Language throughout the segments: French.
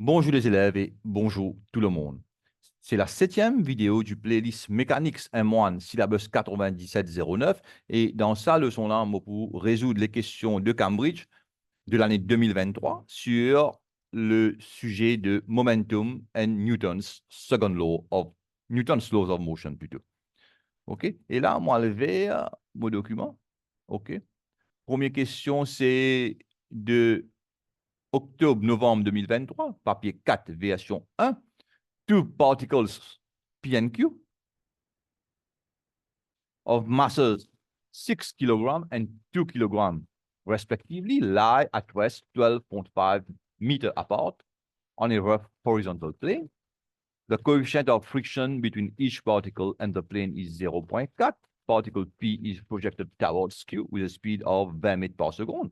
Bonjour les élèves et bonjour tout le monde. C'est la 7e vidéo du playlist Mechanics M1 syllabus 9709 et dans sa leçon-là, on pour résoudre les questions de Cambridge de l'année 2023 sur le sujet de momentum and Newton's laws of motion plutôt. OK? Et là, moi, levé mon document. OK? Première question, c'est de octobre-novembre 2023, papier 4, version 1, two particles P and Q of masses 6 kg and 2 kg, respectively, lie at rest 12.5 meters apart on a rough horizontal plane. The coefficient of friction between each particle and the plane is 0.4. Particle P is projected towards Q with a speed of 20 mètres par seconde.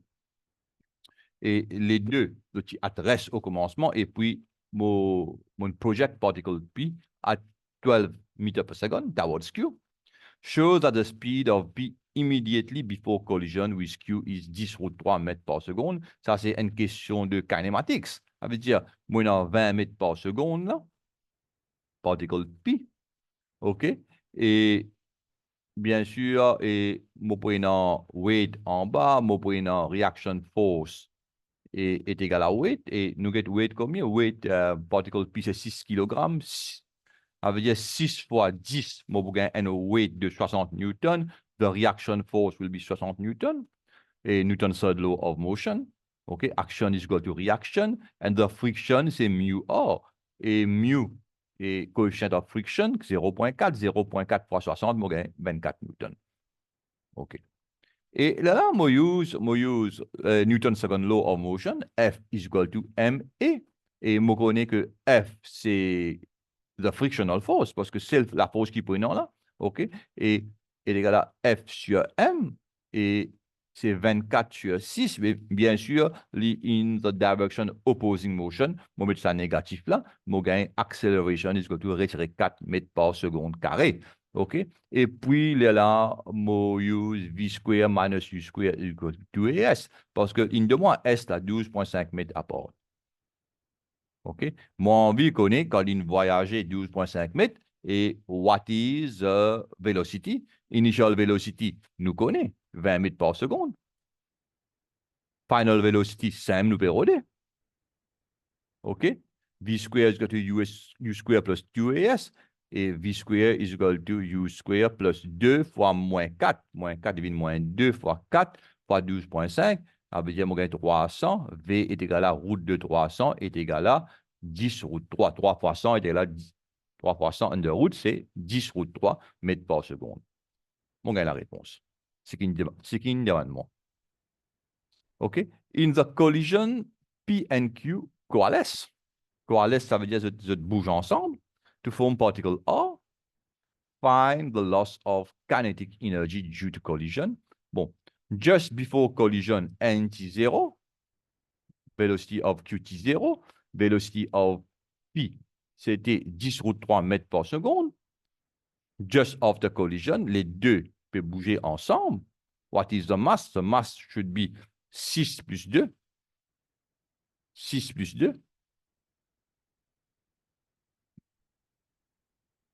Et les deux, le petit adresse au commencement, et puis mon project particle P at 12 meters per second towards Q shows that the speed of P immediately before collision with Q is 10√3 mètres par seconde. Ça, c'est une question de kinematics. Ça veut dire, moi, dans 20 mètres par seconde, là, particle P, OK? Et bien sûr, et mon prenant weight en bas, mon prenant reaction force est égal à weight. Et nous avons weight combien? Weight particle P, c'est 6 kg. Ça veut dire 6 fois 10, moi, vous gagnez un weight de 60 newtons. The reaction force will be 60 newtons. Et Newton's third law of motion. OK? Action is equal to reaction. And the friction, c'est mu R. Et mu, et coefficient of friction, 0.4. 0.4 fois 60, moi, gagne 24 newtons. OK. Et là, moi use Newton's second law of motion, F is equal to ma. Et moi connais que F, c'est the frictional force, parce que c'est la force qui prend là. OK? Et est égal à F sur M. Et c'est 24 sur 6, mais bien sûr, in the direction opposing motion, moi mettre ça négatif là, moi gagne acceleration is equal to retirer 4 mètres par seconde carré. OK? Et puis, là, moi use V square minus U square is equal to 2AS, parce que, in de moi, S là, 12.5 mètres à part. OK? Moi, envie connaît quand il voyageait 12.5 mètres et what is the velocity? Initial velocity, nous connaît, 20 mètres par seconde. Final velocity, 5 nous pérodé. OK? V square is equal to U square plus 2AS. Et V square is equal to U square plus 2 fois moins 4. Moins 4 devient moins 2 fois 4 fois 12.5. Ça veut dire que 300. V est égal à route de 300 est égal à 10 route 3. 3 fois 100 est égal à 10. 3 fois 100 under route, c'est 10 route 3 mètres par seconde. On gagne la réponse. C'est qui une demande. OK? In the collision, P and Q coalesce. Coalesce, ça veut dire qu'ils bougent ensemble. To form particle R, find the loss of kinetic energy due to collision. Bon, just before collision, NT0, velocity of QT0, velocity of P, c'était 10√3 mètres par seconde. Just after collision, les deux peuvent bouger ensemble. What is the mass? The mass should be 6 plus 2. 6 plus 2.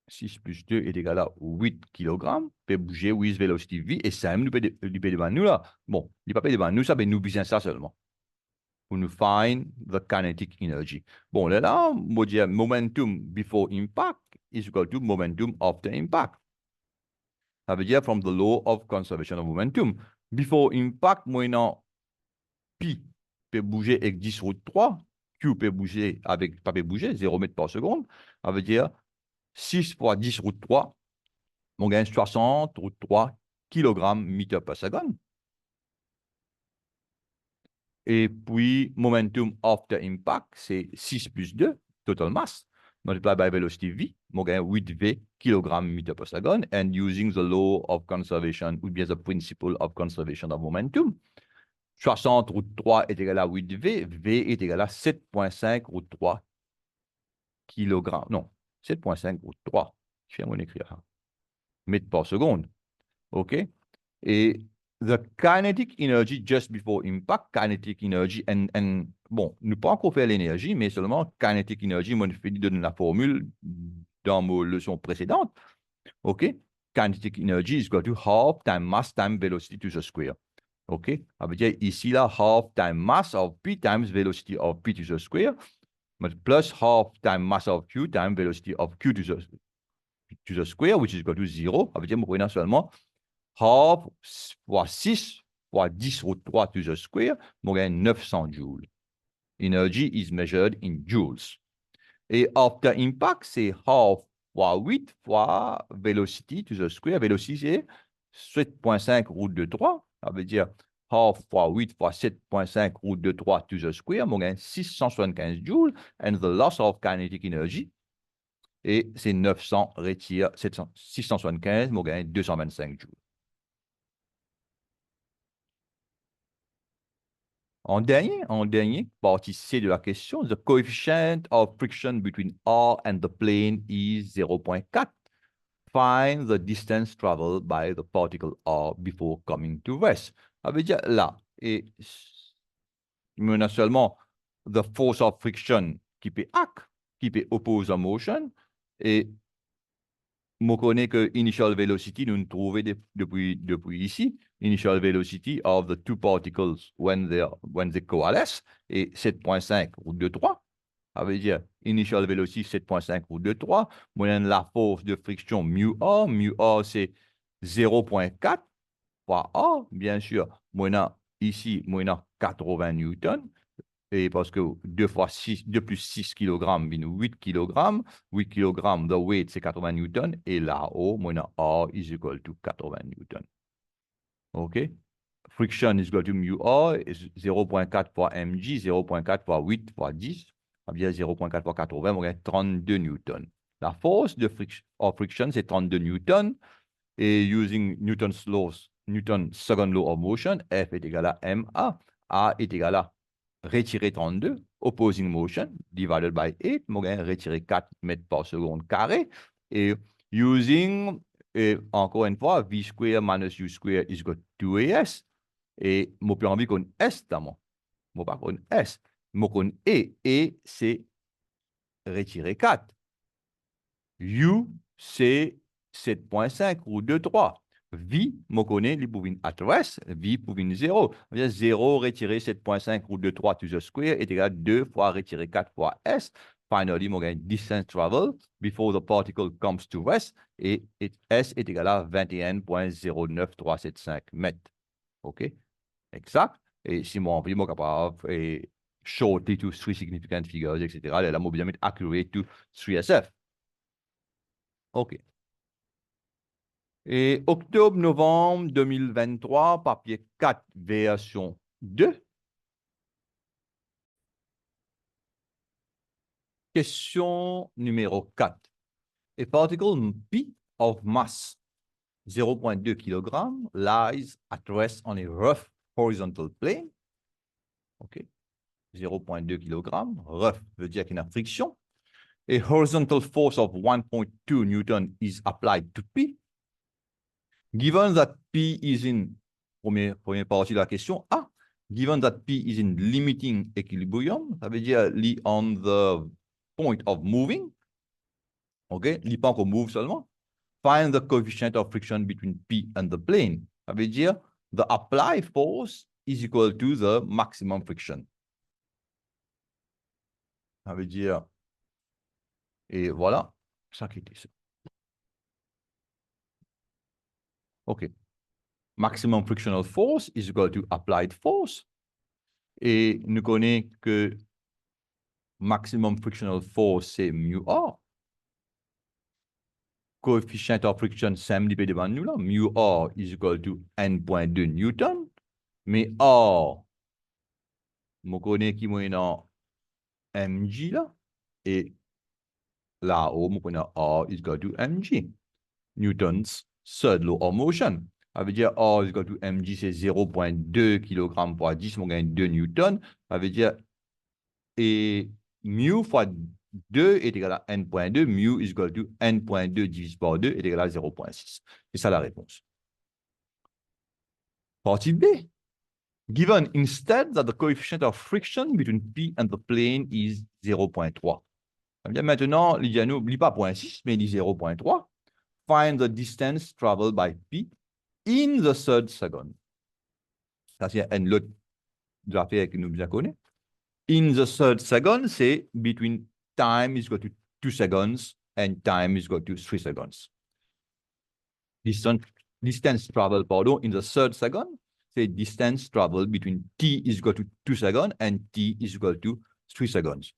6 plus 2 est égal à 8 kg, peut bouger with velocity v, et ça, nous peut devant nous là. Bon, il ne peut pas devant nous, ça, mais nous besoin ça seulement. Pour nous find the kinetic energy. Bon, là, on va dire momentum before impact is equal to momentum after impact. Ça veut dire from the law of conservation of momentum. Before impact, moi, Pi peut bouger avec 10√3, Q peut bouger avec, pas peut bouger, 0 mètres par seconde. Ça veut dire 6 fois 10√3, on gagne 60√3 kg mètre par seconde. Et puis, momentum after impact, c'est 6 plus 2, total mass, multiplied by velocity v, on gagne 8v kg mètre par seconde, and using the law of conservation, ou bien the principle of conservation of momentum, 60√3 est égal à 8v, v est égal à 7.5√3 kg, non, 7.5√3, je vais m'en écrire, mètres par seconde. OK? Et the kinetic energy just before impact, kinetic energy, bon, nous pas encore faire l'énergie, mais seulement kinetic energy, moi, je vais donner la formule dans ma leçon précédente. OK? Kinetic energy is equal to half time mass time velocity to the square. OK? Ça veut dire ici, là, half time mass of P times velocity of P to the square, plus half time mass of Q times velocity of Q to the square, which is equal to 0. Ça veut dire, nous prenons seulement half fois 6 fois 10 root 3 to the square, nous gagnons 900 joules. Energy is measured in joules. Et after impact, c'est half fois 8 fois velocity to the square. Velocity, c'est 7,5 root de 3. Ça veut dire half fois 8 fois 7,5 root de 3 to the square, nous gagnons 675 joules. And the loss of kinetic energy, et c'est 900 retire 675, nous gagnons 225 joules. En dernier, partie C de la question, the coefficient of friction between R and the plane is 0,4. Find the distance traveled by the particle R before coming to rest. Ça veut dire là, et on a seulement the force of friction qui peut act, qui peut oppose a motion, et je connais que initial velocity, nous trouvons depuis ici, initial velocity of the two particles when they coalesce, et 7,5 route de 3. Ça veut dire initial velocity 7,5 route de 3, moyenne la force de friction mu A c'est 0,4 fois A, bien sûr, moyenne ici, moyenne 80 newtons, et parce que 2 plus 6 kg, 8 kg. 8 kg, the weight, c'est 80 newtons. Et là-haut, moyenne A is equal to 80 newtons. OK? Friction is equal to mu A, 0,4 fois mg, 0,4 fois 8 fois 10. Ça veut dire 0,4 fois 80, on gagne 32 newtons. La force de friction, c'est 32 newtons. Et using Newton's second law of motion, F est égal à ma. A est égal à retirer 32, opposing motion, divided by 8, on gagne retirer 4 mètres par seconde carré. Et using, encore une fois, V square minus U square is equal to AS. Et je peux envie qu'on S d'abord. Je ne pas qu'on S. Je qu'on E. Et c'est retirer 4. U, c'est 7,5 ou 2,3. V, je connais, il pouvait adresse, V pouvait 0. 0 retirer 7,5 ou 2,3 to the square est égal à 2 fois retirer 4 fois S. Finally, je gagne distance travel before the particle comes to rest. Et S est égal à 21,09375 mètres. OK? Exact. Et si mon envie, je capable de shortly to 3 significant figures, etc. Là, je vais mettre accurate to 3SF. OK. Et octobre-novembre 2023, papier 4, version 2. Question numéro 4. A particle P of mass 0,2 kg lies at rest on a rough horizontal plane. OK. 0,2 kg. Rough veut dire qu'il y a une friction. A horizontal force of 1.2 Newton is applied to P. Given that P is in, première partie de la question A, given that P is in limiting equilibrium, ça veut dire on the point of moving, OK, pas encore move seulement, find the coefficient of friction between P and the plane. Ça veut dire the applied force is equal to the maximum friction. Ça veut dire, et voilà, ça qui était ça. OK. Maximum frictional force is equal to applied force. Et nous connaissons que maximum frictional force, c'est mu A. Coefficient of friction, simple devant nous là. Mu A is equal to n.2 Newton. Mais A, je connais qui est dans mg là. Et là-haut, je connais A is equal to mg. Newton's third law of motion. Ça veut dire A is equal to mg, c'est 0,2 kg par 10, on gagne 2 newtons. Ça veut dire, et mu fois 2 est égal à n.2, mu is equal to n.2 divisé par 2 est égal à 0,6. C'est ça la réponse. Partie B. Given instead that the coefficient of friction between P and the plane is 0.3. Maintenant, il dit n'oublie pas 0.6, mais il dit 0.3. Find the distance traveled by P in the third second. Ça, c'est une autre affaire que nous bien connaissons. In the third second, c'est between time is equal to 2 seconds and time is equal to 3 seconds. Distance traveled, pardon, in the third second, c'est distance traveled between t is equal to 2 seconds and t is equal to 3 seconds.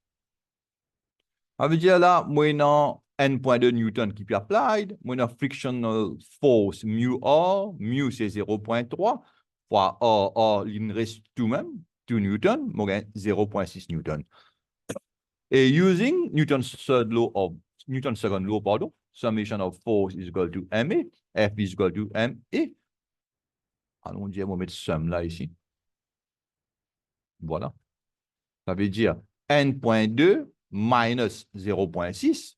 Ça veut dire là, moi, dans n.2 Newton qui peut applied, moi, dans frictional force mu R, mu c'est 0.3, fois R, il reste tout même, 2 Newton, moi, 0.6 Newton. Et using Newton's second law, pardon, summation of force is equal to MA, F is equal to MA. Allons dire, on va mettre somme là ici. Voilà. Ça veut dire n.2 minus 0.6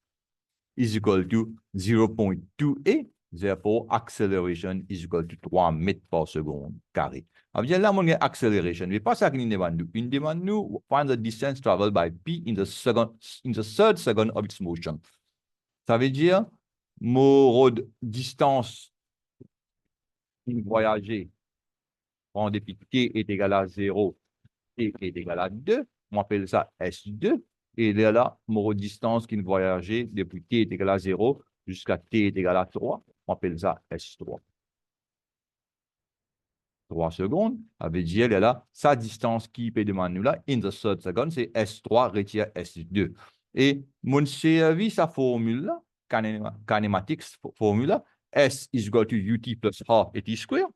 is equal to 0.2a. Therefore, acceleration is equal to 3 mètres par seconde carré. Ça veut dire là, on a acceleration. Mais pas ça qu'il demande nous. Il demande nous find the distance traveled by P in the third second of its motion. Ça veut dire, mon distance voyager en dépit t est égal à 0, t est égal à 2, on appelle ça S2. Et là, mon distance qui voyager depuis t est égal à 0 jusqu'à t est égal à 3, on appelle ça S3. 3 secondes, ça veut dire là, sa distance qui peut demander nous là, in the third second, c'est S3 retire S2. Et mon servi sa formule là, kinematics formula, S is equal to ut plus half at square.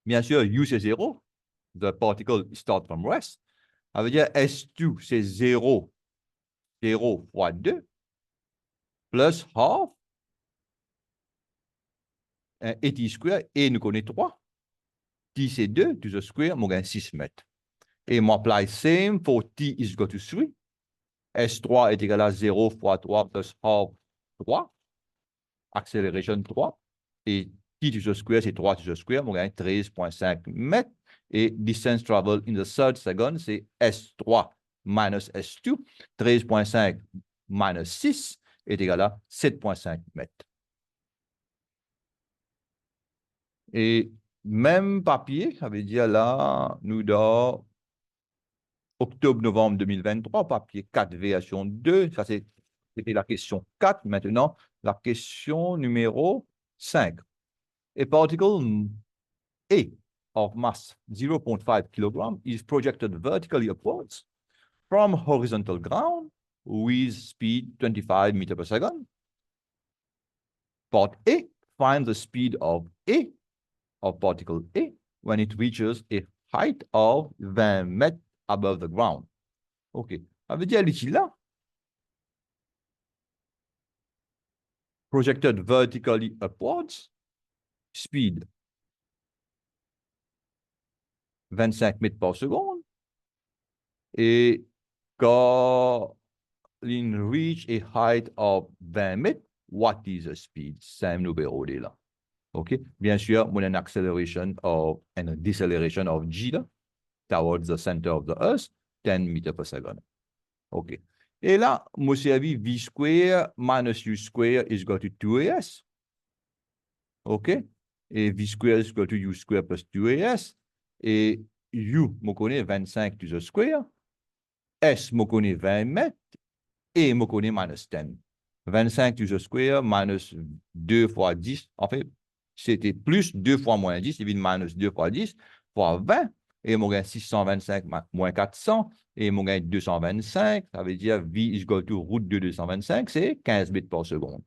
Bien sûr, u c'est 0. The particle start from rest. Ça veut dire S2 c'est 0, 0 fois 2, plus half, at square, et nous connaissons 3. T c'est 2, to the square, on gagne 6 mètres. Et on apply same for t is equal to 3. S3 est égal à 0 fois 3 plus half 3. Acceleration 3. Et t to the square, c'est 3 to the square, on gagne 13,5 mètres. Et distance travel in the third second, c'est S3 minus S2. 13,5 minus 6 est égal à 7,5 mètres. Et même papier, ça veut dire là, nous dans octobre-novembre 2023, papier 4 version 2, ça c'était la question 4. Maintenant, la question numéro 5. A particle A of mass 0.5 kg is projected vertically upwards from horizontal ground with speed 25 meters per second. Part A, find the speed of A, of particle A, when it reaches a height of 20 meters above the ground. OK. Ça veut dire ici là, projected vertically upwards, speed 25 mètres par seconde, et quand il reach a height of 20 mètres, what is the speed? C'est numéro là. OK? Bien sûr, on a une acceleration of and a deceleration of G là, towards the center of the Earth, 10 meters per second. OK. Et là, moi, servi V square minus U square is equal to 2AS. OK? Et V square is equal to U square plus 2AS. Et U, moi, connais 25 to the square. S, moi, connais 20 mètres. Et moi, connais minus 10. 25 to the square minus 2 fois 10. En fait, c'était plus 2 fois moins 10, c'est minus 2 fois 10 fois 20. Et mon gain 625 moins 400. Et mon gain 225, ça veut dire V is equal to root de 225, c'est 15 mètres par seconde.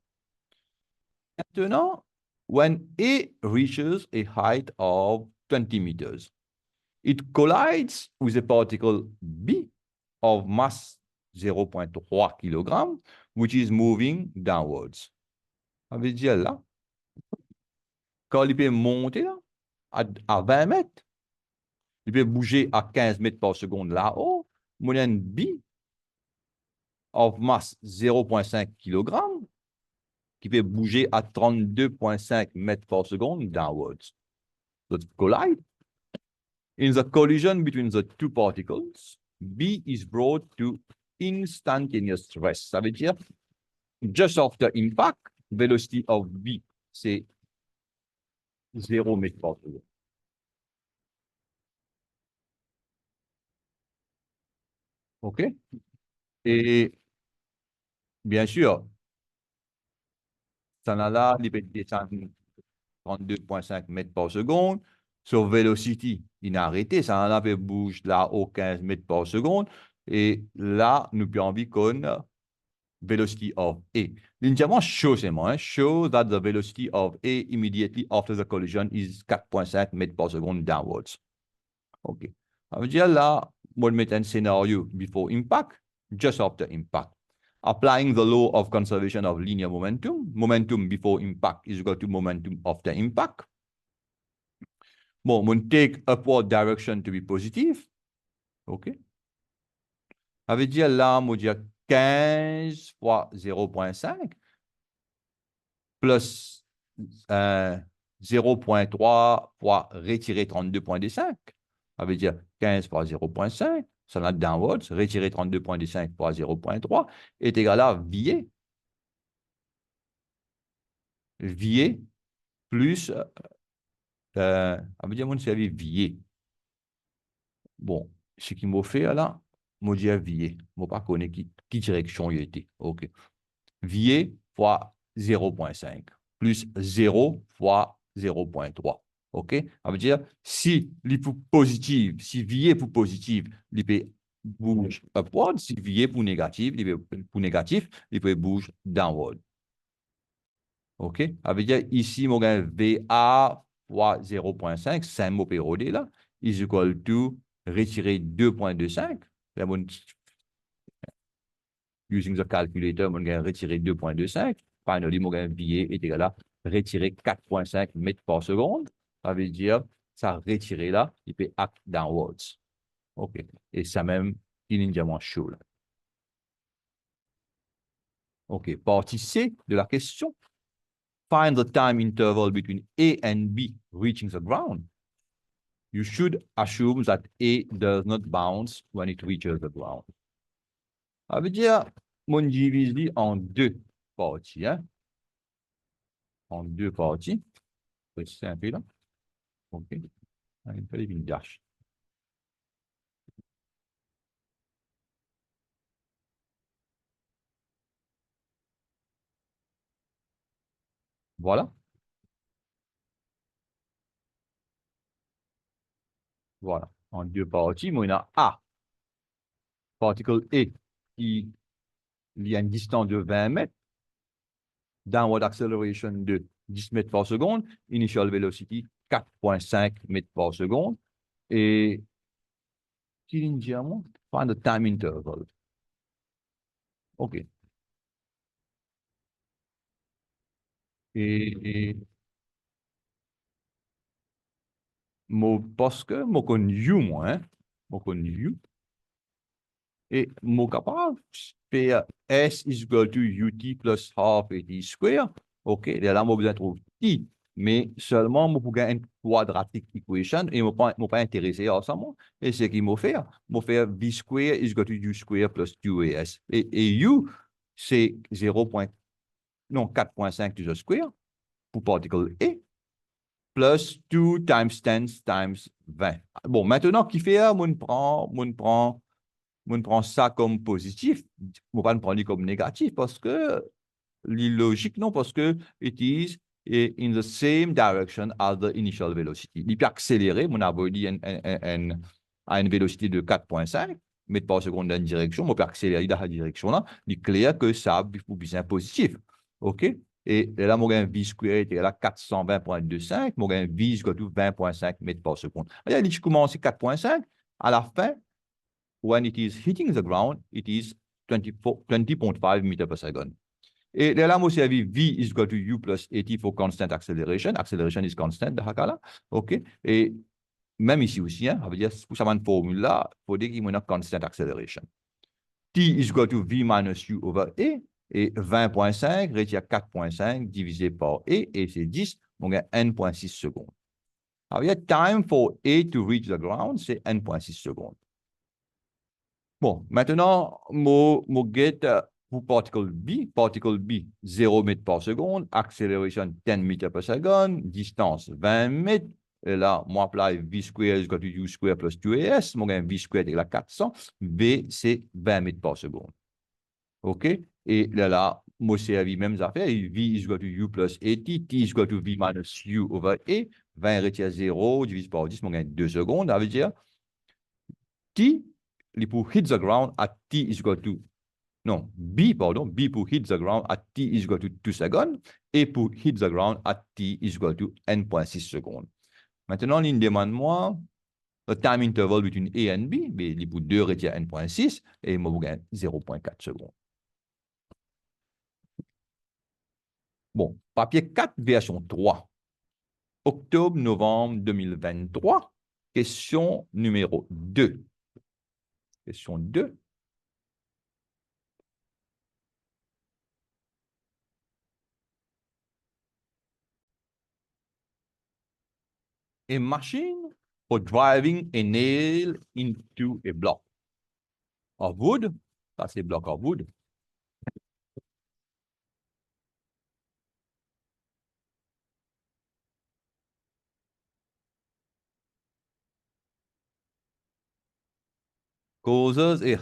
Maintenant, when A reaches a height of 20 meters, it collides with a particle B of mass 0.3 kg, which is moving downwards. Ça veut dire là, quand il peut monter là, à 20 mètres, il peut bouger à 15 mètres par seconde là-haut, mon B of mass 0.5 kg, qui peut bouger à 32,5 mètres par seconde downwards. So it collide, In the collision between the two particles, B is brought to instantaneous rest. Ça veut dire, just after impact, velocity of B, c'est 0 mètres par seconde. OK? Et bien sûr, ça là, il peut descendre 32,5 mètres par seconde. Sur velocity, il a arrêté. Ça là, peut bouger là au 15 mètres par seconde. Et là, nous avons envie qu'on velocity of A. L'indicateur show seulement, show that the velocity of A immediately after the collision is 4,5 mètres par seconde downwards. OK. Ça veut dire là, on met un scénario before impact, just after impact. Applying the law of conservation of linear momentum, momentum before impact is equal to momentum after impact. Bon, on take upward direction to be positive. OK. Ça veut dire là, on dit 15 fois 0,5 plus 0,3 fois retirer 32,5. Ça veut dire 15 fois 0,5, ça va downwards, retirer 32,5 fois 0,3 est égal à VA. VA plus, ça veut dire mon service VA. Bon, ce qu'il m'a fait là, moi dis VA. Je ne pas connaître qui direction il était. OK. VA fois 0,5 plus 0 fois 0,3. OK? Ça veut dire, si l'IP positive, si VA pour positive, l'IP bouge upward, si VA pour négatif, l'IP bouge downward. OK? Ça veut dire, ici, mon gain VA fois 0,5, c'est un mot pérodé là, is equal to retirer 2,25. Using the calculator, mon gain retirer 2,25. Finally, mon gain VA est égal à retirer 4,5 mètres par seconde. Ça veut dire, ça retirer là, il peut act downwards. OK. Et ça même, il est diamant chaud là. OK. Partie C de la question. Find the time interval between A and B reaching the ground. You should assume that A does not bounce when it reaches the ground. Ça veut dire, mon divise en deux parties. Hein? En deux parties. C'est un peu là. OK. Il fallait une dash. Voilà. Voilà. En deux parties, moi, il y a A. Particule A qui il y a une distance de 20 mètres. Downward acceleration de 10 mètres par seconde. Initial velocity 4,5 mètres par seconde. Et find the time interval. OK. Et parce que je connais U, moi, hein? Je connais U. Et je suis capable de faire S is equal to UT plus half AT square. OK. Et là, je besoin de trouver T. Mais seulement, je peux gagner une quadratic equation et je ne suis pas intéressé à ça. Et c'est ce qu'il m'a fait. Je faire V square is equal to U square plus 2AS. Et U, c'est 4,5 to the square pour particle A plus 2 times 10 times 20. Bon, maintenant, qui fait, on prend ça comme positif, on va le prendre comme négatif parce que l'illogique, non, parce que it is in the same direction as the initial velocity. Il peut accélérer, on a dit à une vélocité de 4,5 mètres par seconde dans une direction, on peut accélérer dans la direction là. Il est clair que ça est bien positif. OK? Et là, mon gain V square est à 420,25, mon gain V est 20,5 mètres par seconde. Il je commence 4,5, à la fin, when it is hitting the ground, it is 20.5 meters per second. Et là, moi, c'est V is equal to U plus AT for constant acceleration. Acceleration is constant, dans ce cas-là. OK? Et même ici aussi, hein, ça veut dire, pour cette formule-là, il faut dire qu'il y a une constant acceleration. T is equal to V minus U over A. Et 20,5 retire 4,5 divisé par E, et c'est 10, on gagne 1,6 secondes. Alors, il y a time for A to reach the ground, c'est 1,6 secondes. Bon, maintenant, je get pour particle B, 0 mètres par seconde, accélération 10 mètres par seconde, distance 20 mètres, et là, moi, apply V square is equal to U square plus 2AS, mon gain V square est à 400, V, c'est 20 mètres par seconde. OK? Et là, moi, c'est la même affaire, V is equal to U plus AT, T is equal to V minus U over A, 20 retire 0, divise par 10, mon gain 2 secondes, ça veut dire T, il pour hit the ground at T is equal to, non, B, pardon, B pour hit the ground at T is equal to 2 secondes, et pour hit the ground at T is equal to N.6 secondes. Maintenant, il demande moi, le time interval between A and B, mais il pour 2 retire N.6, et moi, je gagne 0,4 secondes. Bon, papier 4, version 3. Octobre-novembre 2023, question numéro 2. Question 2. A machine for driving a nail into a block of wood. Ça, c'est block of wood. Causes a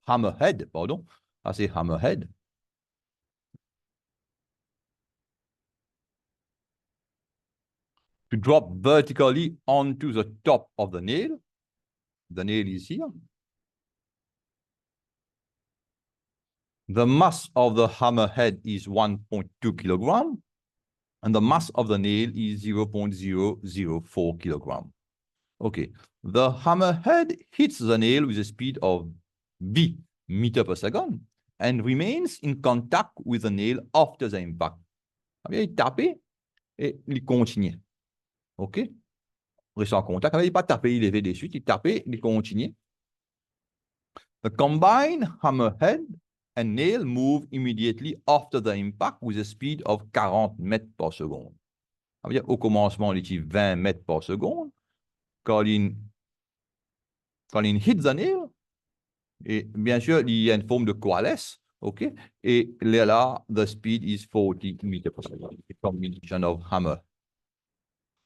hammerhead, pardon. Ça, c'est hammerhead. To drop vertically onto the top of the nail. The nail is here. The mass of the hammerhead is 1.2 kilogram, and the mass of the nail is 0.004 kilogram. Okay, the hammerhead hits the nail with a speed of V meter per second and remains in contact with the nail after the impact. Il tape et il continue. OK? Reste en contact. Il ne pas taper, il est dessus, il tape, il continue. The combined hammerhead and nail move immediately after the impact with a speed of 40 mètres par seconde. Au commencement, il est 20 mètres par seconde. Quand il hit the nail, et bien sûr, il y a une forme de coalesce, OK? Et là, the speed is 40 meters per second. A combination of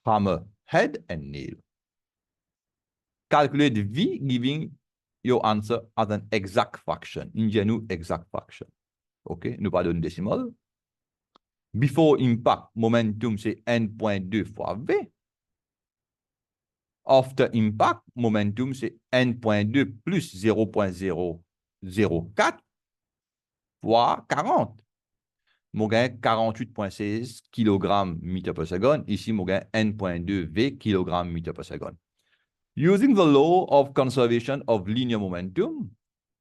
hammerhead and nail. Calculate V, giving your answer as an exact fraction. Ingenu exact fraction. OK? Nous parlons de décimal. Before impact, momentum, c'est n.2 fois V. After impact, momentum, c'est n.2 plus 0.004 fois 40. Mon gain 48,16 kg meter per second. Ici, mon gain n.2 V kg meter per second. Using the law of conservation of linear momentum,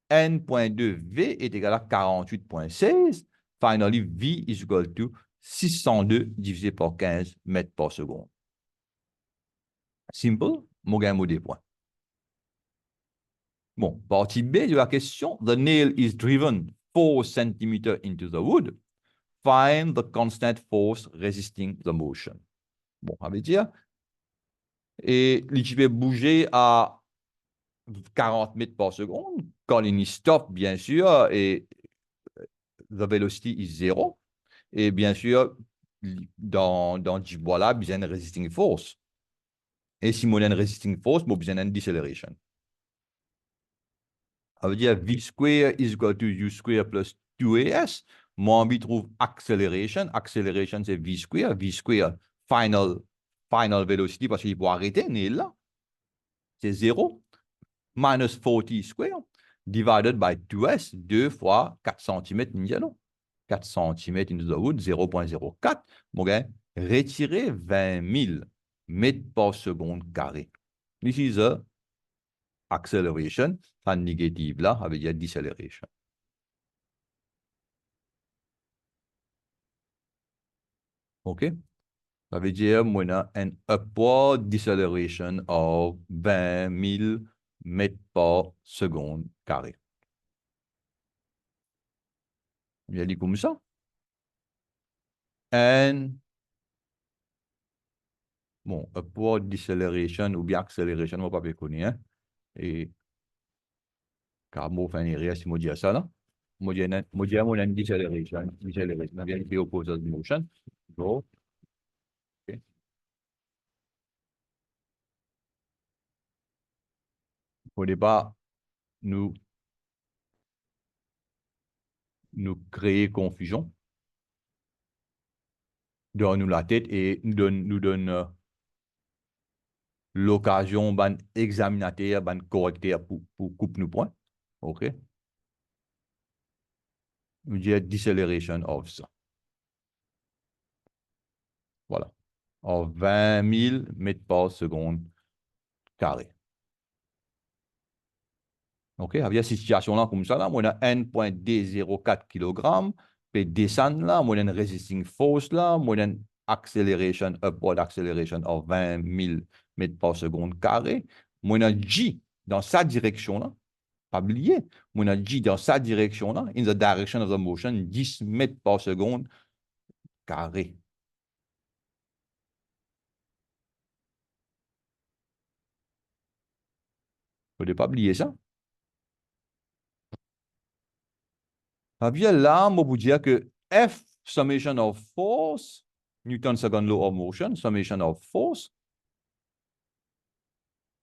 n.2 V est égal à 48,16. Finally, V is equal to 602 divisé par 15 mètres par seconde. Simple, mon gain mot des points. Bon, partie B de la question. The nail is driven 4 cm into the wood. Find the constant force resisting the motion. Bon, ça veut dire, et l'équipe est bougé à 40 mètres par seconde. Quand il stop, bien sûr, et the velocity is 0. Et bien sûr, dans du voilà, besoin de resisting force. Et si on a une resisting force, on a besoin d'une deceleration. Ça veut dire V square is equal to U square plus 2AS. Moi, on trouve acceleration. Acceleration, c'est V square. V square, final velocity, parce qu'il faut arrêter, mais là, c'est 0. Minus 40 square, divided by 2S, 2 fois 4 cm, 4 cm into the wood, 0.04. Mon gars, retirez 20 000 mètres par seconde carré. This is a acceleration. La négative là, ça veut dire deceleration. OK? Ça veut dire qu'on a un upward deceleration of 20 000 mètres par seconde carré. Il a dit comme ça. And Bon, upward deceleration ou bien acceleration, on va pas connaître, hein. Et, car moi, enfin, rien, si moi dis ça, là. Moi, dis, moi, deceleration, deceleration, bien, il opposite motion. Go. Okay. Au départ, nous, nous créer confusion, donne-nous la tête et nous donne l'occasion, ban examinateur, ban correcteur pour couper nos points. OK? Nous disons deceleration of ça. Voilà. En 20 000 mètres par seconde carré. OK? Avec cette situation-là, comme ça, là, on a 1,204 kg, puis descendre là, on a une resisting force là, on a une acceleration, upward acceleration of 20 000 mètres par seconde carré. On a G dans sa direction là, pas oublier, on a G dans sa direction là, in the direction of the motion, 10 mètres par seconde carré. Faut ne pas oublier ça. Bien là, moi, vous dire que F, summation of force, Newton's second law of motion, summation of force,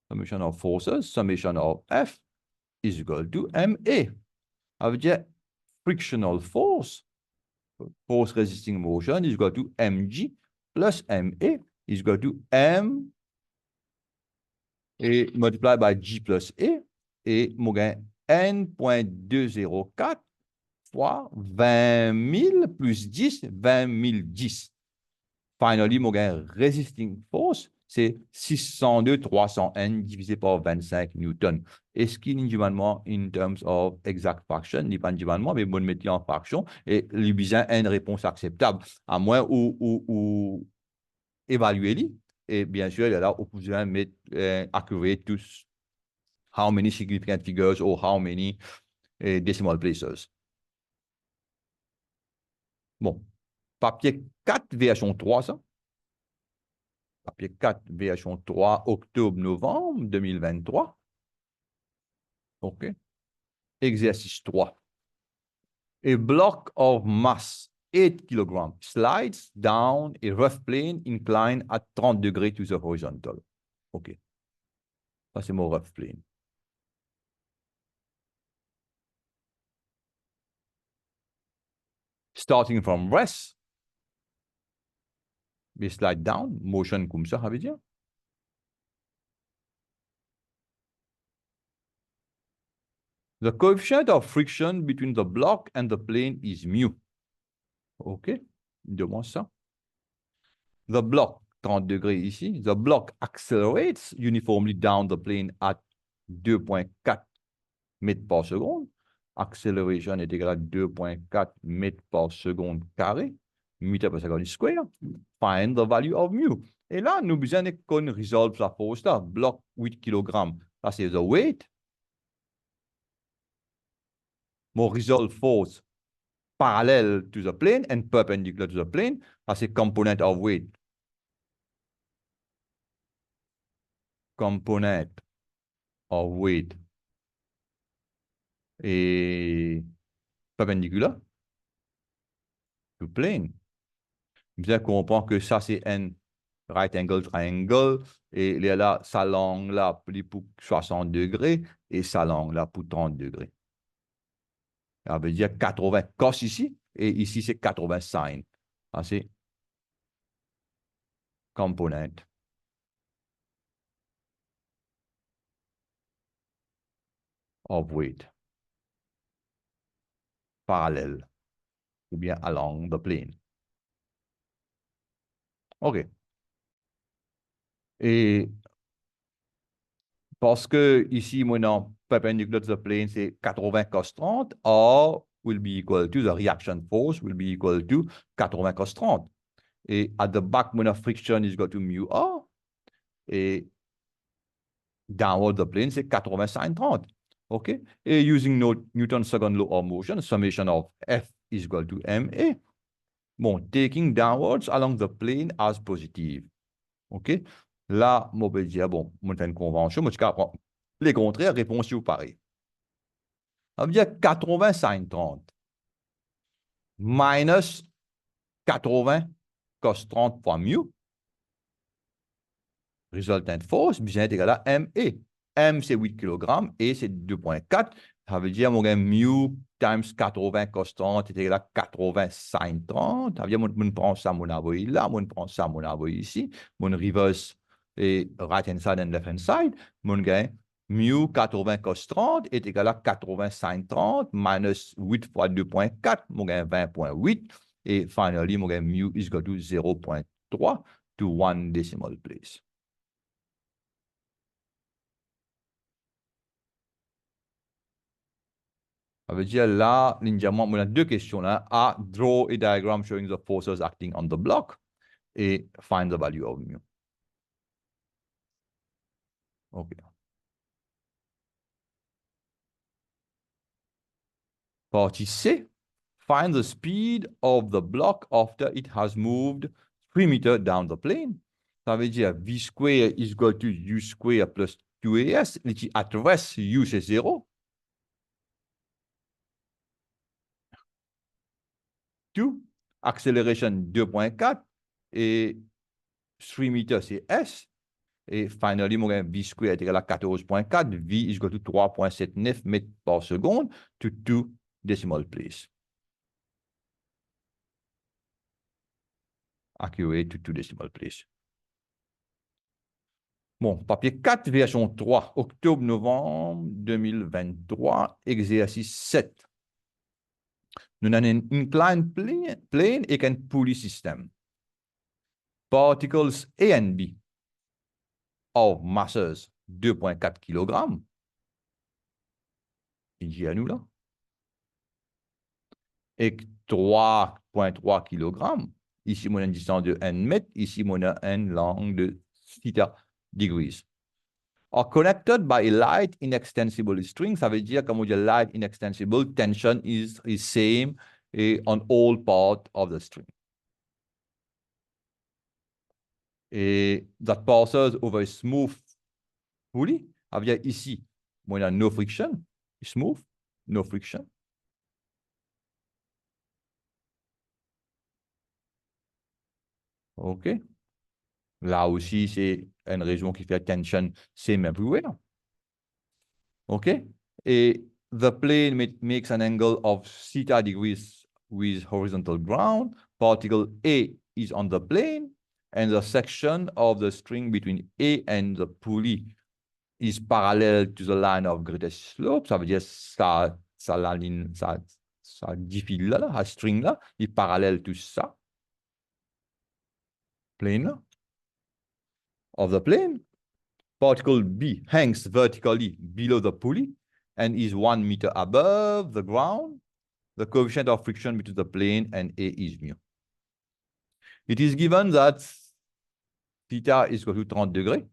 summation of forces, summation of F is equal to MA. Ça veut dire frictional force, force resisting motion is equal to mg plus MA is equal to M et multiplied by G plus A et mon gain N.204 fois 20 000 plus 10, 20 010. Finally, mon gain resisting force, c'est 602 300 N divisé par 25 newtons. Est-ce qu'il y a un in terms of exact fraction? Il n'y a pas de mais bon, mettre en fraction et il y a une réponse acceptable. À moins ou évaluer. Et bien sûr, il y a là, on peut mettre accurate tous how many significant figures or how many decimal places. Bon, papier 4, version 3, ça. Papier 4, version 3, octobre-novembre 2023. OK. Exercice 3. A block of mass 8 kg slides down a rough plane inclined at 30 degrees to the horizontal. OK. Ça, c'est mon rough plane. Starting from rest, we slide down, motion comme ça, ça veut dire. The coefficient of friction between the block and the plane is mu. OK? Demande ça. The block, 30 degrés ici. The block accelerates uniformly down the plane at 2.4 mètres par seconde. Acceleration est égal à 2.4 mètres par seconde carré. Meter per second square. Find the value of mu. Et là, nous besoin qu'on résolve la force là. Bloc 8 kg. Ça, c'est the weight. Mon resolve force parallel to the plane and perpendicular to the plane. Ça, c'est component of weight. Component of weight et perpendicular to plane. Bien comprend que ça, c'est un right angle triangle et là, sa langue là pour 60 degrés et sa langue là pour 30 degrés. Ça veut dire 80 cos ici et ici, c'est 80 sin. Ça, c'est component of weight parallèle ou bien along the plane. OK. Et parce que ici, maintenant, perpendicular to the plane, c'est 80 cos 30, R will be equal to, the reaction force will be equal to 80 cos 30. Et at the back, when friction is equal to mu R, et downward the plane, c'est 80 sin 30. OK? Et using Newton's second law of motion, summation of F is equal to MA. Bon, taking downwards along the plane as positive. OK? Là, on peut dire, bon, on fait une convention, moi, je prends les contraires, réponse ou pareil. Ça veut dire 80 sin 30 minus 80 cos 30 fois mu. Résultante force, bien est égal à M et. M, c'est 8 kg et c'est 2,4. Ça veut dire, mon gars, mu times 80 cos 30 est égal à 80 sin 30. Ça veut dire, mon prend ça, mon envoyé là, mon prend ça, mon envoyé ici, mon reverse et right hand side and left hand side. Mon gars, mu 80 cos 30 est égal à 80 sin 30 minus 8 fois 2,4, mon gars, 20,8. Et finally, mon gars, mu is equal to 0,3 to 1 decimal place. Ça veut dire là, ninja-moi, on a deux questions là. A, draw a diagram showing the forces acting on the block. Et find the value of mu. OK. Partie C, find the speed of the block after it has moved 3 meters down the plane. Ça veut dire V square is equal to U square plus 2AS. At rest, U c'est 0. 2, acceleration 2,4 et 3 meters c'est S. Et finally, mon V square est égal à 14,4. V is equal to 3,79 mètres par seconde to 2 decimal place. Accurate to 2 decimal place. Bon, papier 4, version 3, octobre-novembre 2023, exercice 7. Nous avons un inclined plane et un pulley system. Particles A and B of masses 2,4 kg. Ici à nous là. Et 3,3 kg. Ici, on a une distance de 1 mètre. Ici, on a une longue de theta degrees. Are connected by a light inextensible string. Ça veut dire, comme on dit, light inextensible, tension is same on all parts of the string. Et that passes over a smooth pulley. Ça veut dire ici, on a no friction, smooth, no friction. OK. Là aussi, c'est une région qui fait tension same everywhere. OK? Et the plane makes an angle of theta degrees with horizontal ground. Particle A is on the plane, and the section of the string between A and the pulley is parallel to the line of greatest slope. Ça veut dire la ligne, ça défile là, la string là, est parallèle to ça. Plane là. Of the plane. Particle B hangs vertically below the pulley and is 1 meter above the ground. The coefficient of friction between the plane and A is mu. It is given that theta is equal to 30 degrees.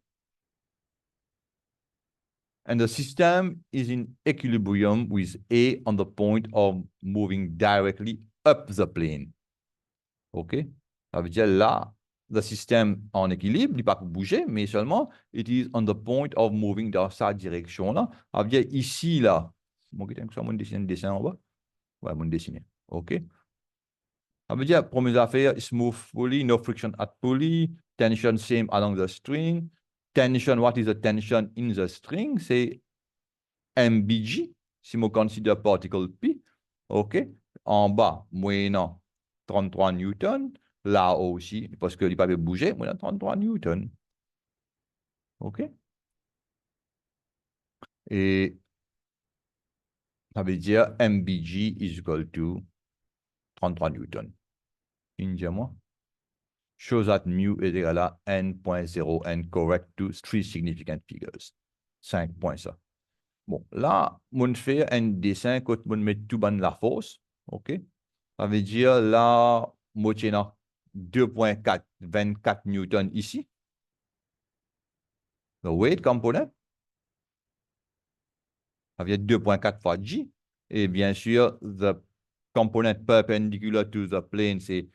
And the system is in equilibrium with A on the point of moving directly up the plane. OK? Ça veut dire là, le système en équilibre, il n'est pas pour bouger, mais seulement, it is on the point of moving dans sa direction là. Ça veut dire ici, là, mon dessin en bas. Ouais, mon dessiner. OK? Ça veut dire, première affaire, smooth pulley, no friction at pulley, tension same along the string. Tension, what is the tension in the string? C'est MBG, si on considère particle P. OK? En bas, moyennant 33 newtons. Là aussi, parce qu'il ne peut pas bouger, moyennant 33 newtons. OK? Et ça veut dire MBG is equal to 33 newtons. Moi shows that mu est égal à n.0 and correct to 3 significant figures. 5 points ça. Bon, là, on fait un dessin quand on met tout dans la force. OK? Ça veut dire là, moi, j'ai 2.4, 24 newtons ici. The weight component. Ça veut dire 2.4 fois G. Et bien sûr, the component perpendicular to the plane, c'est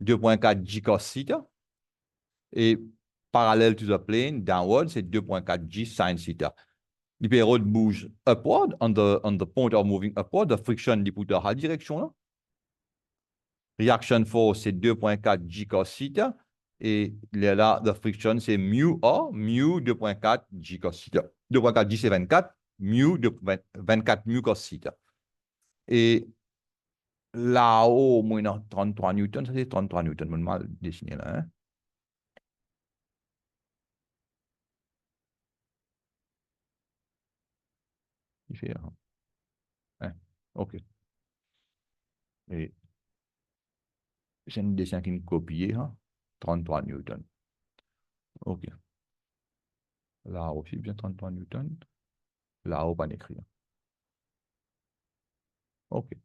2.4 G cos theta. Et parallel to the plane, downward, c'est 2.4 G sin theta. Le payload bouge upward, on the point of moving upward, the friction, il pousse dans la direction là. Reaction force, c'est 2.4 G cos theta. Et là, the friction, c'est mu A, mu 2.4 G cos theta. 2.4 G, c'est 24, mu 24 mu cos theta. Et là-haut, moi, 33 newtons, ça c'est 33 newtons, je mal dessiné là. Hein? Il fait, hein? OK. Et c'est un dessin qui est copié, hein? 33 newtons. OK. Là aussi, bien 33 newtons. Là-haut, pas écrit. OK.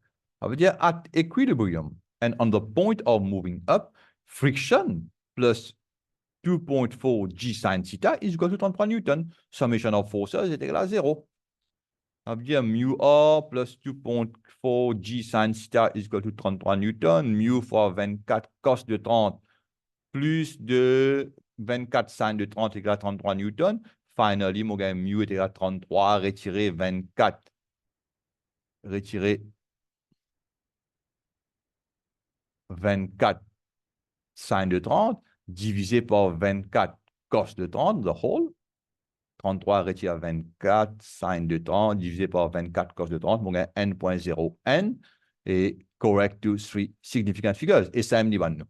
Ça veut dire, at equilibrium and on the point of moving up, friction plus 2.4 G sin theta is equal to 33 newtons. Summation of forces est égal à 0. Ça veut dire mu A plus 2.4 G sin theta is equal to 33 newtons. Mu fois 24 cos de 30 plus de 24 sin de 30 égale à 33 newtons. Finally, mon gars, mu est égal à 33, retirer 24. Retirer 24 sin de 30 divisé par 24 cos de 30, the whole. 33 retire 24 sin de 30 divisé par 24 cos de 30, mon gars, n.0 n et correct to three significant figures. Et ça me dit, nous.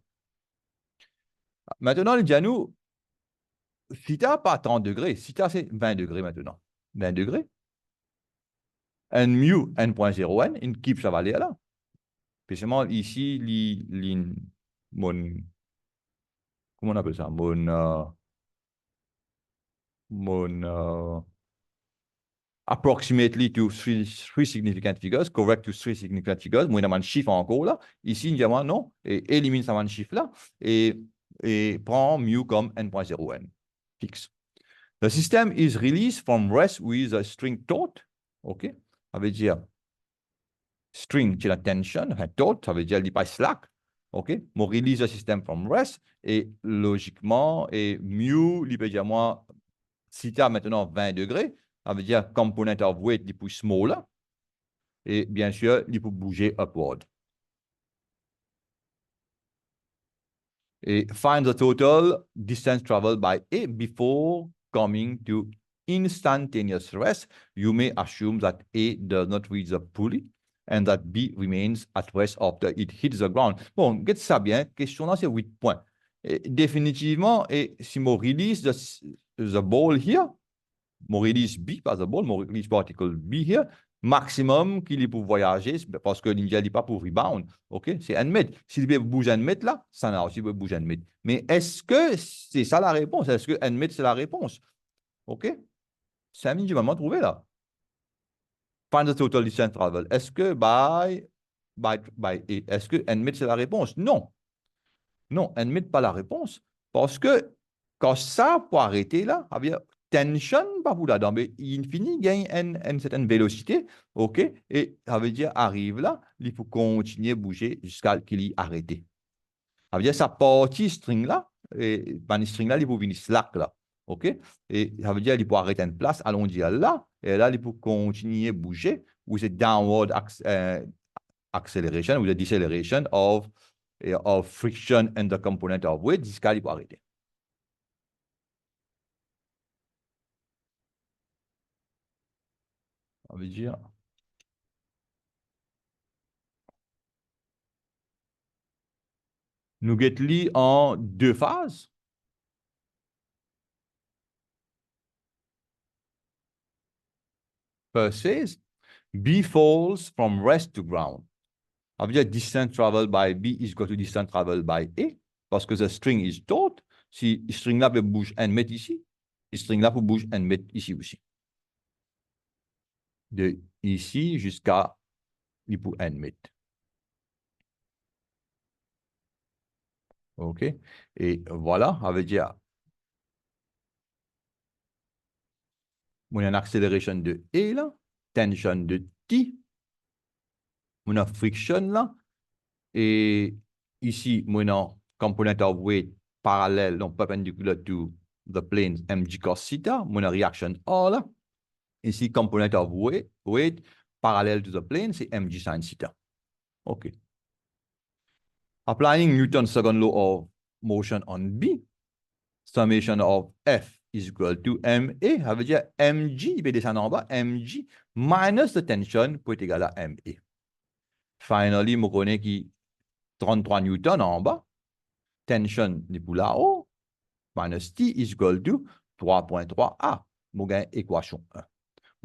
Maintenant, il dit à nous, theta pas 30 degrés, theta c'est 20 degrés maintenant. 20 degrés. N mu n.0 n, une keep ça va aller là. Spécialement ici, mon, comment on appelle ça? Approximately to three significant figures, correct to three significant figures. Moi, il y a un chiffre encore là. Ici, il y a un non, et élimine ça un chiffre là, et prend mu comme n.0 n, fixe. The system is released from rest with a string taut. OK? Ça veut dire string, c'est la tension, taut, ça veut dire il n'est pas slack. OK? Mon release the system from rest, et logiquement, et mu, il peut dire moi, si tu as maintenant 20 degrés, ça veut dire component of weight, il peut smaller. Et bien sûr, il peut bouger upward. Et find the total distance traveled by A before coming to instantaneous rest. You may assume that A does not reach the pulley and that B remains at rest after it hits the ground. Bon, get ça bien. Question là, c'est 8 points. Et définitivement, et si on release the ball here, mon release B, pas the ball, mon release particle B here, maximum qu'il est pour voyager, parce que l'India n'est pas pour rebound. OK? C'est 1 mètre. S'il peut bouger 1 mètre là, ça n'a aussi peut bouger 1 mètre. Mais est-ce que c'est ça la réponse? Est-ce que 1 mètre c'est la réponse? OK? C'est un minimum trouvé là. Find the total distance travel. Est-ce que est-ce que 1 mètre c'est la réponse? Non. Non, 1 mètre pas la réponse. Parce que quand ça pour arrêter là, tension, pas pour là-dedans, mais infini gagne une certaine vélocité, OK? Et ça veut dire, arrive là, il faut continuer à bouger jusqu'à qu'il y arrête. Ça veut dire, sa partie string là, et dans string là, il faut venir slack là, OK? Et ça veut dire, il faut arrêter une place, allons dire là, et là, il faut continuer à bouger, ou c'est downward acceleration, ou the deceleration of friction and the component of weight, jusqu'à il faut arrêter. Ça veut dire, nous get en 2 phases. First phase, B falls from rest to ground. Ça veut dire distance traveled by B is equal to distance traveled by A, parce que the string is taut. Si string là peut bouger 1 mètre ici, string là peut bouger 1 mètre ici aussi. De ici jusqu'à 1 mètre. OK? Et voilà, ça veut dire, on a une accélération de E là, tension de T, on a friction là, et ici, on a component of weight parallèle, donc perpendicular to the plane mg cos theta, mon reaction R là. Ici, component of weight parallel to the plane, c'est mg sin theta. OK. Applying Newton's second law of motion on B, summation of F is equal to MA. Ça veut dire mg, il peut descendre en bas, mg minus the tension peut être égal à MA. Finally, je connais qui 33 newtons en bas, tension est pour là-haut, minus T is equal to 3.3 A. Je gagne équation 1.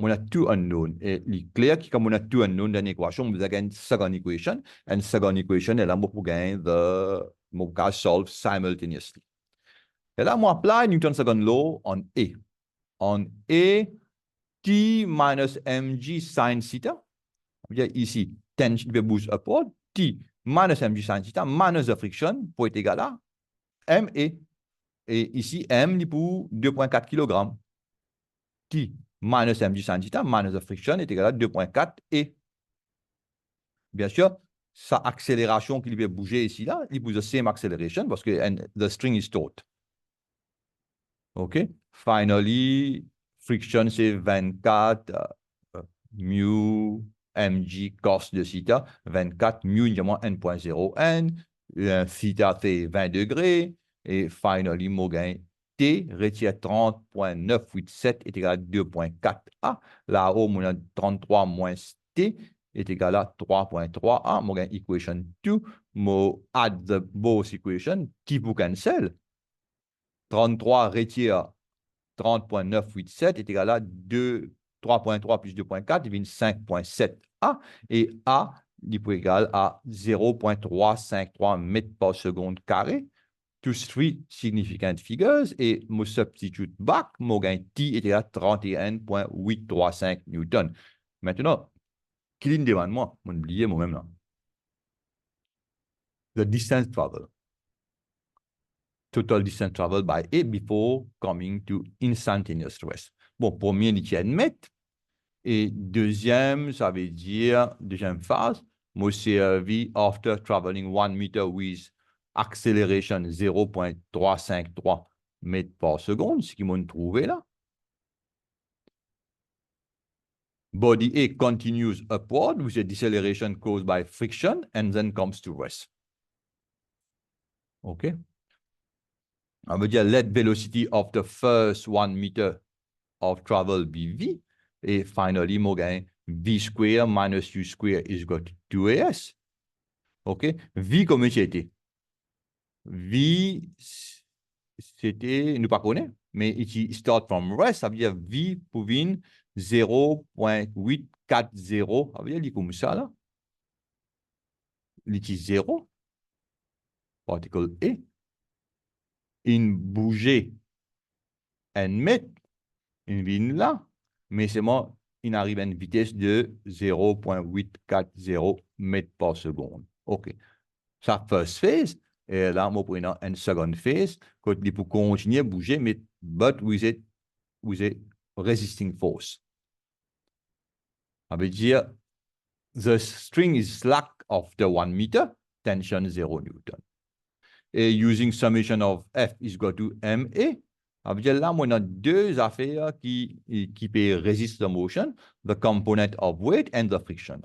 On a two unknown. Et il est clair que comme on a two unknown dans l'équation, vous avez une second equation. And second equation est là pour gagner the can solve simultaneously. Et là, on apply Newton's second law on A. On A, T minus mg sin theta. Ici, tension va bouger upward. T minus mg sin theta minus the friction pour être égal à MA. Et ici, M est pour 2.4 kg. T minus mg sin theta minus the friction est égal à 2.4 et bien sûr, sa accélération qui va bouger ici, là, il bouge the same acceleration parce que the string is taut. OK? Finally, friction c'est 24 mu mg cos de theta, 24 mu évidemment n.0 n, theta c'est 20 degrés, et finally, mon gain T retire 30.987 est égal à 2.4 A. Là-haut, mon a 33 moins T est égal à 3.3 A. Mon gain equation 2. Mon add the both equation. T pour cancel. 33 retire 30.987 est égal à 3.3 plus 2.4 devient 5.7 A. Et A est égal à 0.353 mètres par seconde carré. To three significant figures et je substitute back, mon gain T était à 31.835 newtons. Maintenant, qui demande moi? Mon oublié moi-même là. The distance travel. Total distance travel by A before coming to instantaneous rest. Bon, premier, il tient mètres. Et deuxième, ça veut dire, deuxième phase, moi servi after traveling 1 meter with acceleration 0.353 mètres par seconde, ce qu'ils m'ont trouvé là. Body A continues upward with a deceleration caused by friction and then comes to rest. OK? On veut dire let velocity of the first 1 meter of travel be V. Et finally, mon gain V square minus U square is equal to 2AS. OK? V comme c'était? V, c'était, nous pas connaît, mais ici, start from rest, ça veut dire V pour 0.840, ça veut dire comme ça, là. Ici, 0, particle A, une bouger, un mètre, une ligne là, mais c'est moi, il arrive à une vitesse de 0.840 mètres par seconde. OK. Ça, first phase. Et là, on prend une seconde phase, quand il peut continuer à bouger, mais but with a resisting force. Ça veut dire, the string is slack after 1 meter, tension 0 newton. Et using summation of F is equal to MA, ça veut dire là, on a deux affaires qui peuvent résister la motion, the component of weight and the friction.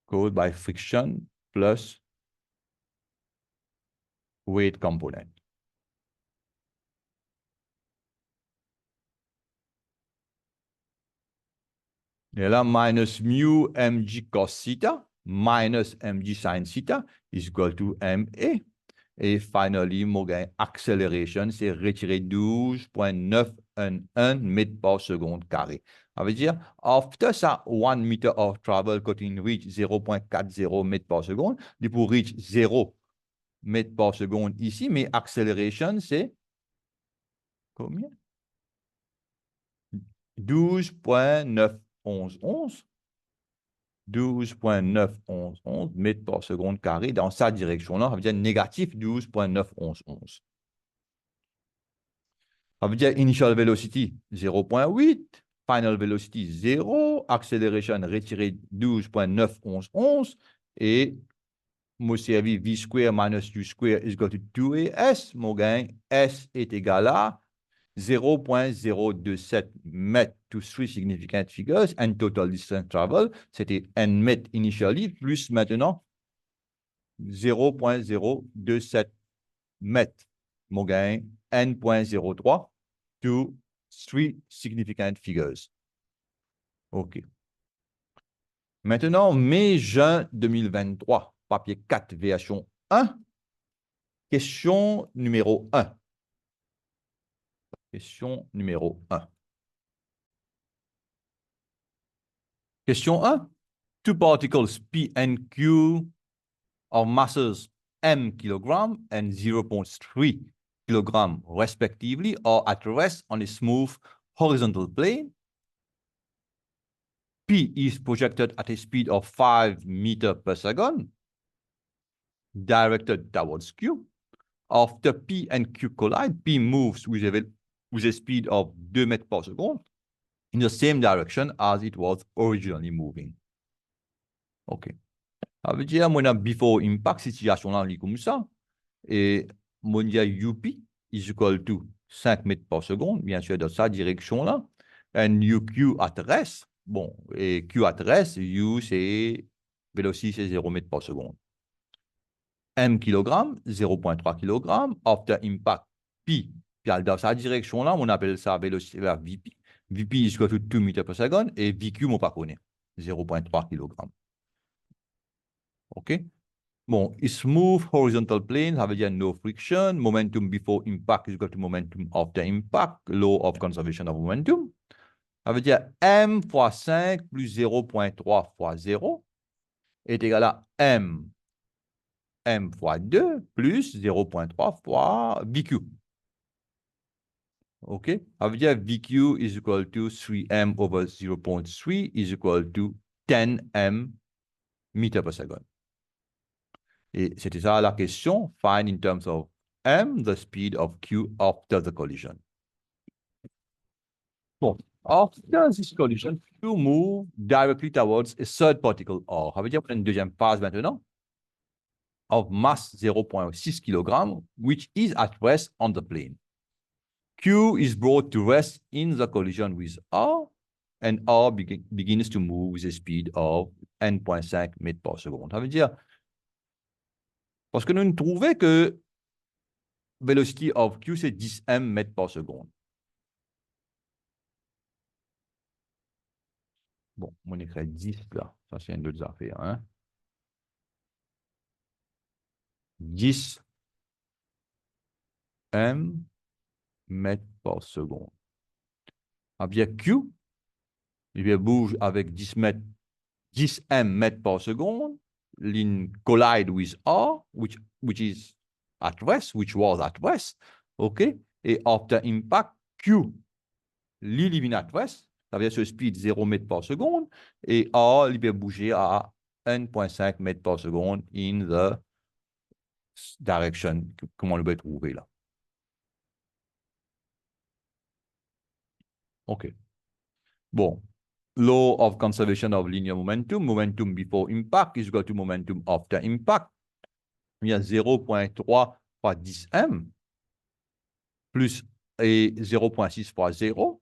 Caused by friction plus weight component. Et là, minus mu mg cos theta minus mg sin theta is equal to MA. Et finally, mon gain acceleration, c'est retirer 12.911 mètres par seconde carré. Ça veut dire, after ça, 1 meter of travel, quand il reach 0.40 mètres par seconde, il peut reach 0 mètres par seconde ici, mais acceleration, c'est combien? 12.911 mètres par seconde carré dans sa direction-là, ça veut dire négatif 12.911. Ça veut dire initial velocity 0.8, final velocity 0, acceleration retiré 12.911 et Moi, servi V square minus U square is equal to 2AS. Mon gain, S est égal à 0.027 mètres to 3 significant figures and total distance travel. C'était N mètres initially, plus maintenant 0.027 mètres. Mon gain, N.03 to 3 significant figures. OK. Maintenant, mai-juin 2023, papier 4, version 1. Question numéro 1. Question numéro 1. Question 1. Two particles P and Q of masses m kg and 0.3 kg respectively are at rest on a smooth horizontal plane. P is projected at a speed of 5 meters per second, directed towards Q. After P and Q collide, P moves with a speed of 2 meters per second in the same direction as it was originally moving. OK. Ça veut dire, moi, before impact, situation là, comme ça. Et mon UP is equal to 5 mètres par seconde, bien sûr, dans sa direction là. And UQ at rest. Bon, et Q at rest, U, c'est vélocité, c'est 0 mètres par seconde. M kg, 0.3 kg. After impact, P. Puis dans sa direction là, on appelle ça vélocité vers VP. VP is equal to 2 meters per second. Et VQ, on ne connaît pas. 0.3 kg. OK? Bon, smooth horizontal plane, ça veut dire no friction. Momentum before impact is equal to momentum after impact. Law of conservation of momentum. Ça veut dire m fois 5 plus 0.3 fois 0 est égal à m fois 2 plus 0.3 fois VQ. OK? Ça veut dire VQ is equal to 3m over 0.3 is equal to 10m meter per second. Et c'était ça la question. Find in terms of m the speed of Q after the collision. Bon, after this collision, Q move directly towards a third particle R. Ça veut dire une deuxième phase maintenant of mass 0.6 kg, which is at rest on the plane. Q is brought to rest in the collision with R, and R begins to move with a speed of n.5 mètres par seconde. Ça veut dire, parce que nous trouvons que velocity of Q, c'est 10 m mètres par seconde. Bon, on écrit 10 là. Ça, c'est une autre affaire. Hein? 10 m mètres par seconde. Ah bien, Q, il bouge avec 10 m mètres par seconde. Il collide with R, which is at rest, which was at rest. OK? Et after impact, Q, il at rest. Ça veut dire ce speed 0 mètres par seconde. Et R, il peut bouger à 1.5 mètres par seconde in the direction. Comment on peut trouver là? OK. Bon. Law of conservation of linear momentum. Momentum before impact is equal to momentum after impact. Il y a 0.3 fois 10m plus 0.6 fois 0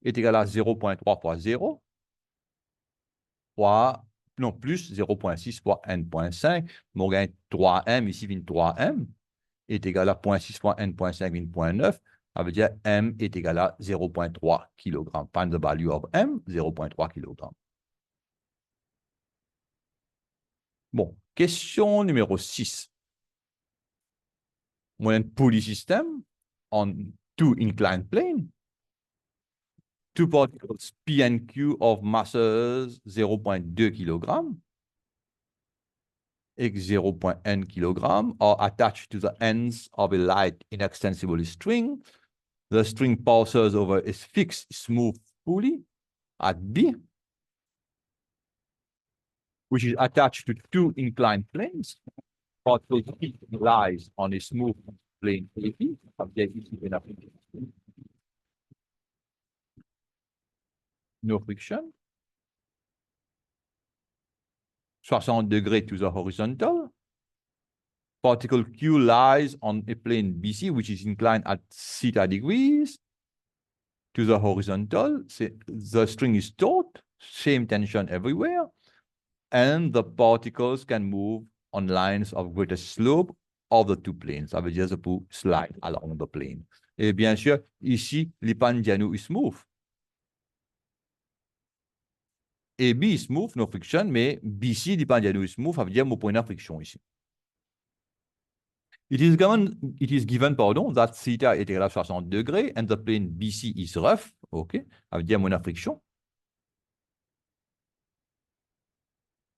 est égal à 0.3 fois 0 fois, non, plus 0.6 fois n.5. Mon gain 3m, ici, 3m, est égal à 0.6 fois n.5, 0.9. Ça veut dire m est égal à 0.3 kg. Find the value of m, 0.3 kg. Bon, question numéro 6. When pulley system on two inclined planes, two particles P and Q of masses 0.2 kg x 0.n kg are attached to the ends of a light inextensible string. The string passes over a fixed smooth pulley at B, which is attached to two inclined planes. Particle P lies on a smooth plane AB. No friction. 60 degrees to the horizontal. particle Q lies on a plane BC, which is inclined at theta degrees to the horizontal. The string is taut, same tension everywhere, and the particles can move on lines of greater slope of the two planes. Ça veut dire pour slide along the plane. Et bien sûr, ici, l'Ipandiano is smooth. AB is smooth, no friction, mais BC, l'Ipandiano is smooth, ça veut dire mon point de friction ici. It is given, that theta est égal à 60 degrés and the plane BC is rough. OK, ça veut dire mon friction.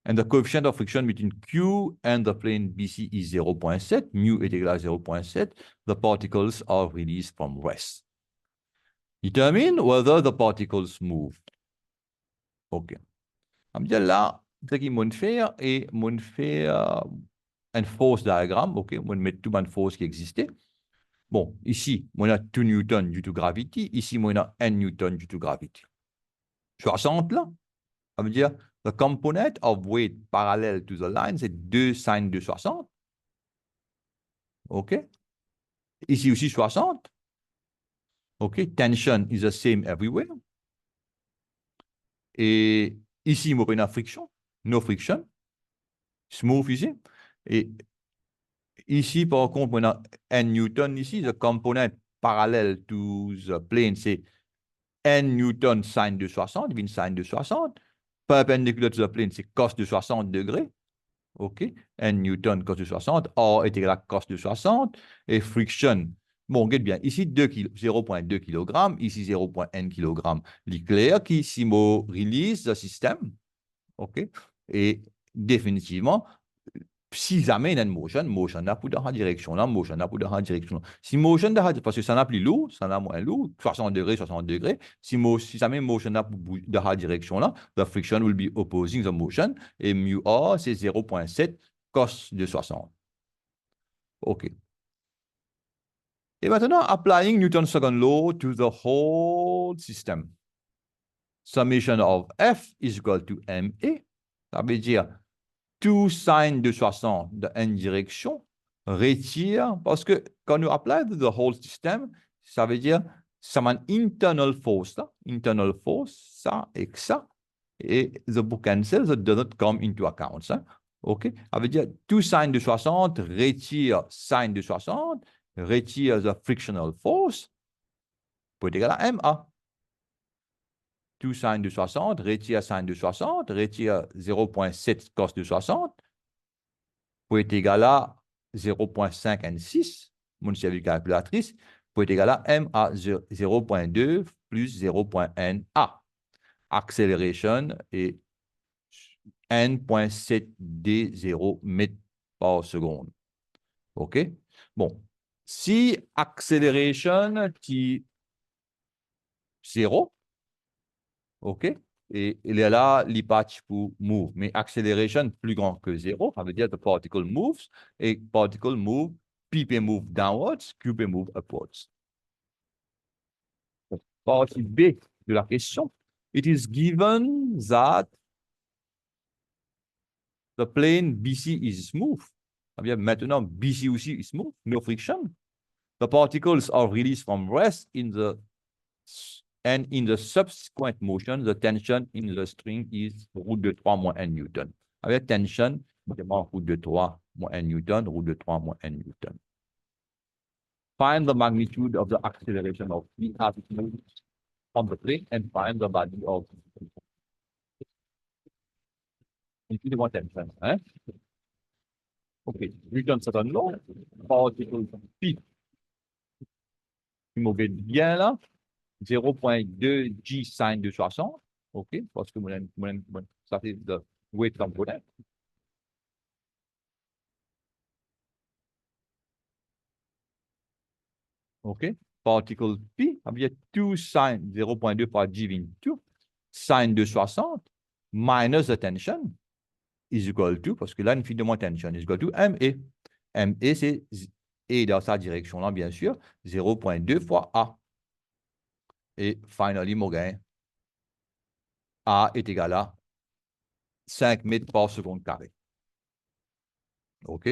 And the coefficient of friction between Q and the plane BC is 0.7. Mu est égal à 0.7. The particles are released from rest. Determine whether the particles move. OK. On va dire là, ce qu'il m'a fait est un force diagramme. OK, on va mettre tout une force qui existait. Bon, ici, on a 2 newtons due to gravity. Ici, on a 1 newton due to gravity. 60 là, ça veut dire the component of weight parallel to the line, c'est 2 sin de 60. OK? Ici aussi 60. OK? Tension is the same everywhere. Et ici, on a friction. No friction. Smooth ici. Et ici, par contre, on a 1 newton ici. The component parallel to the plane, c'est 1 newton sin de 60, une sin de 60. Perpendicular to the plane, c'est cos de 60 degrés. OK? 1 newton cos de 60. R est égal à cos de 60. Et friction, bon, regarde bien. Ici, 0.2 kg. Ici, 0.1 kg. L'éclair qui, si on release le système, OK? Et définitivement, si jamais il y a une motion n'a pas dans la direction là, motion n'a pas dans la direction là. Si motion dans parce que ça n'a plus lourd, ça n'a moins lourd, 60 degrés, 60 degrés. Si jamais motion n'a pas dans la direction là, the friction will be opposing the motion et mu r c'est 0.7 cos de 60. OK. Et maintenant, applying Newton's second law to the whole system. Summation of F is equal to MA. Ça veut dire 2 sin de 60 de n direction retire, parce que quand nous apply the whole system, ça veut dire ça une internal force, ça et ça, et the book cancel, that does not come into account, ça. OK? Ça veut dire 2 sin de 60 retire sin de 60, retire the frictional force, pour être égal à MA. 2 sin de 60, retire sin de 60, retire 0.7 cos de 60, pour être égal à 0.56, mon service calculatrice, pour être égal à M à 0.2 plus 0.1 A. Acceleration est n.7d0 mètres par seconde. OK? Bon. Si acceleration est 0, OK? Et il est là, l'ipatch pour move. Mais acceleration plus grand que 0, ça veut dire the particle moves, et particle move, P peut move downwards, Q peut move upwards. Partie B de la question. It is given that the plane BC is smooth. Ça veut dire maintenant, BC aussi is smooth, no friction. The particles are released from rest and in the subsequent motion, the tension in the string is root de 3 moins 1 newton. Avec tension, root de 3 moins 1 newton, root de 3 moins 1 newton. Find the magnitude of the acceleration of P as it moves on the plane and find the value of tension. Hein? OK. Newton certain law, particle P. Il m'avait bien là. 0.2 G sin de 60, OK, parce que ça fait the weight component. OK, particle P, ça veut dire 2 sin 0.2 par G into sin de 60 minus the tension is equal to, parce que là, infiniment tension is equal to MA. MA, c'est, et dans sa direction là, bien sûr, 0.2 fois A. Et finally, mon gain, A est égal à 5 mètres par seconde carré. OK?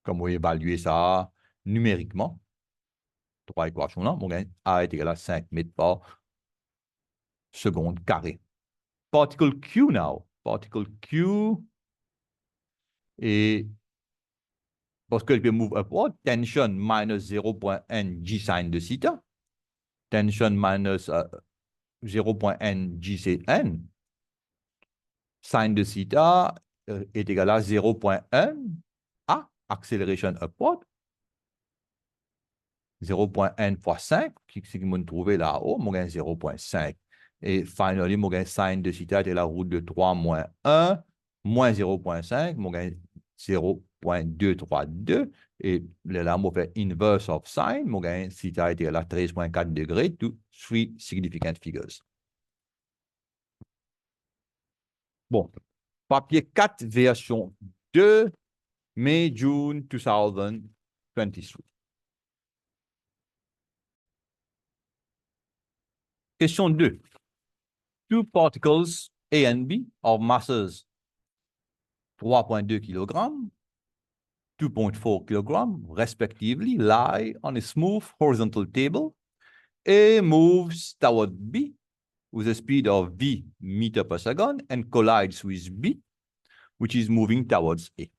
Comment évaluer ça numériquement? Trois équations là, mon gain A est égal à 5 mètres par seconde carré. Particle Q now. Particle Q est parce qu'elle peut move upward, tension minus 0.n g sin de theta. Tension minus 0.n g c'est n. Sin de theta est égal à 0.1 A, acceleration upward. 0.n fois 5, qui me trouvé là-haut, mon gain 0.5. Et finally, mon gain sin de theta est la route de 3 moins 1, moins 0.5, mon gain 0.232. Et là, on fait inverse of sin, mon gain theta est égal à 13.4 degrés to 3 significant figures. Bon, papier 4, version 2, mai-June 2023. Question 2. Two particles A and B of masses 3.2 kg, 2.4 kg, respectively, lie on a smooth horizontal table. A moves toward B with a speed of V meter per second and collides with B, which is moving towards A,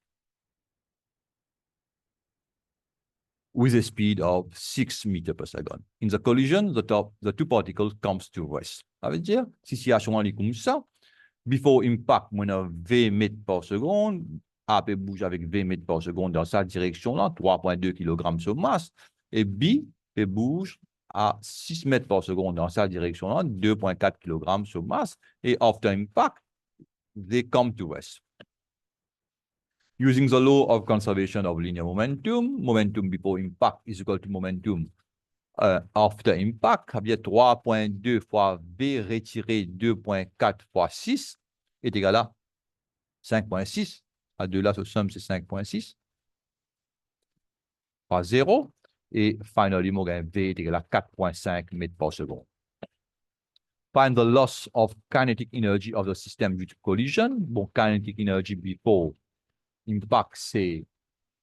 with a speed of 6 meters per second. In the collision, the two particles comes to rest. Ça veut dire, si situation est comme ça, before impact, on a 20 mètres par seconde, A peut bouger avec 20 mètres par seconde dans sa direction, là, 3.2 kg sur masse, et B peut bouge à 6 mètres par seconde dans sa direction, là, 2.4 kg sur masse, et after impact, they come to rest. Using the law of conservation of linear momentum, momentum before impact is equal to momentum after impact, ça veut dire 3.2 fois V retiré 2.4 fois 6 est égal à 5.6. À 2 là, ce somme, c'est 5.6 par 0. Et finally, mon gain V est égal à 4.5 mètres par seconde. Find the loss of kinetic energy of the system due to collision. Bon, kinetic energy before impact, c'est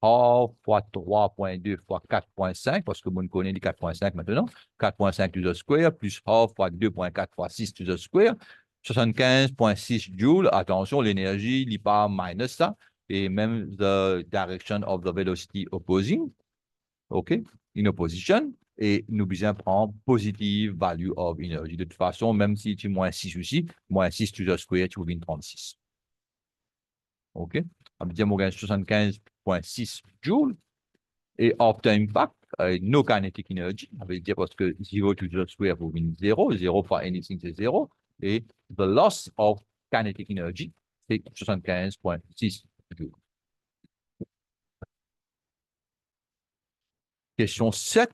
half fois 3.2 fois 4.5, parce que vous connaissez les 4.5 maintenant. 4.5 to the square plus half fois 2.4 fois 6 to the square. 75.6 joules. Attention, l'énergie n'est pas minus ça. Et même the direction of the velocity opposing. OK? In opposition. Et nous besoin prendre positive value of energy. De toute façon, même si tu moins 6 ici, moins 6 to the square, tu reviens 36. OK? Ça veut dire, mon gain 75.6 joules. Et after impact, no kinetic energy. Ça veut dire parce que 0 to the square vous mean 0. 0 fois anything, c'est 0. Et the loss of kinetic energy, c'est 75.6 joules. Question 7.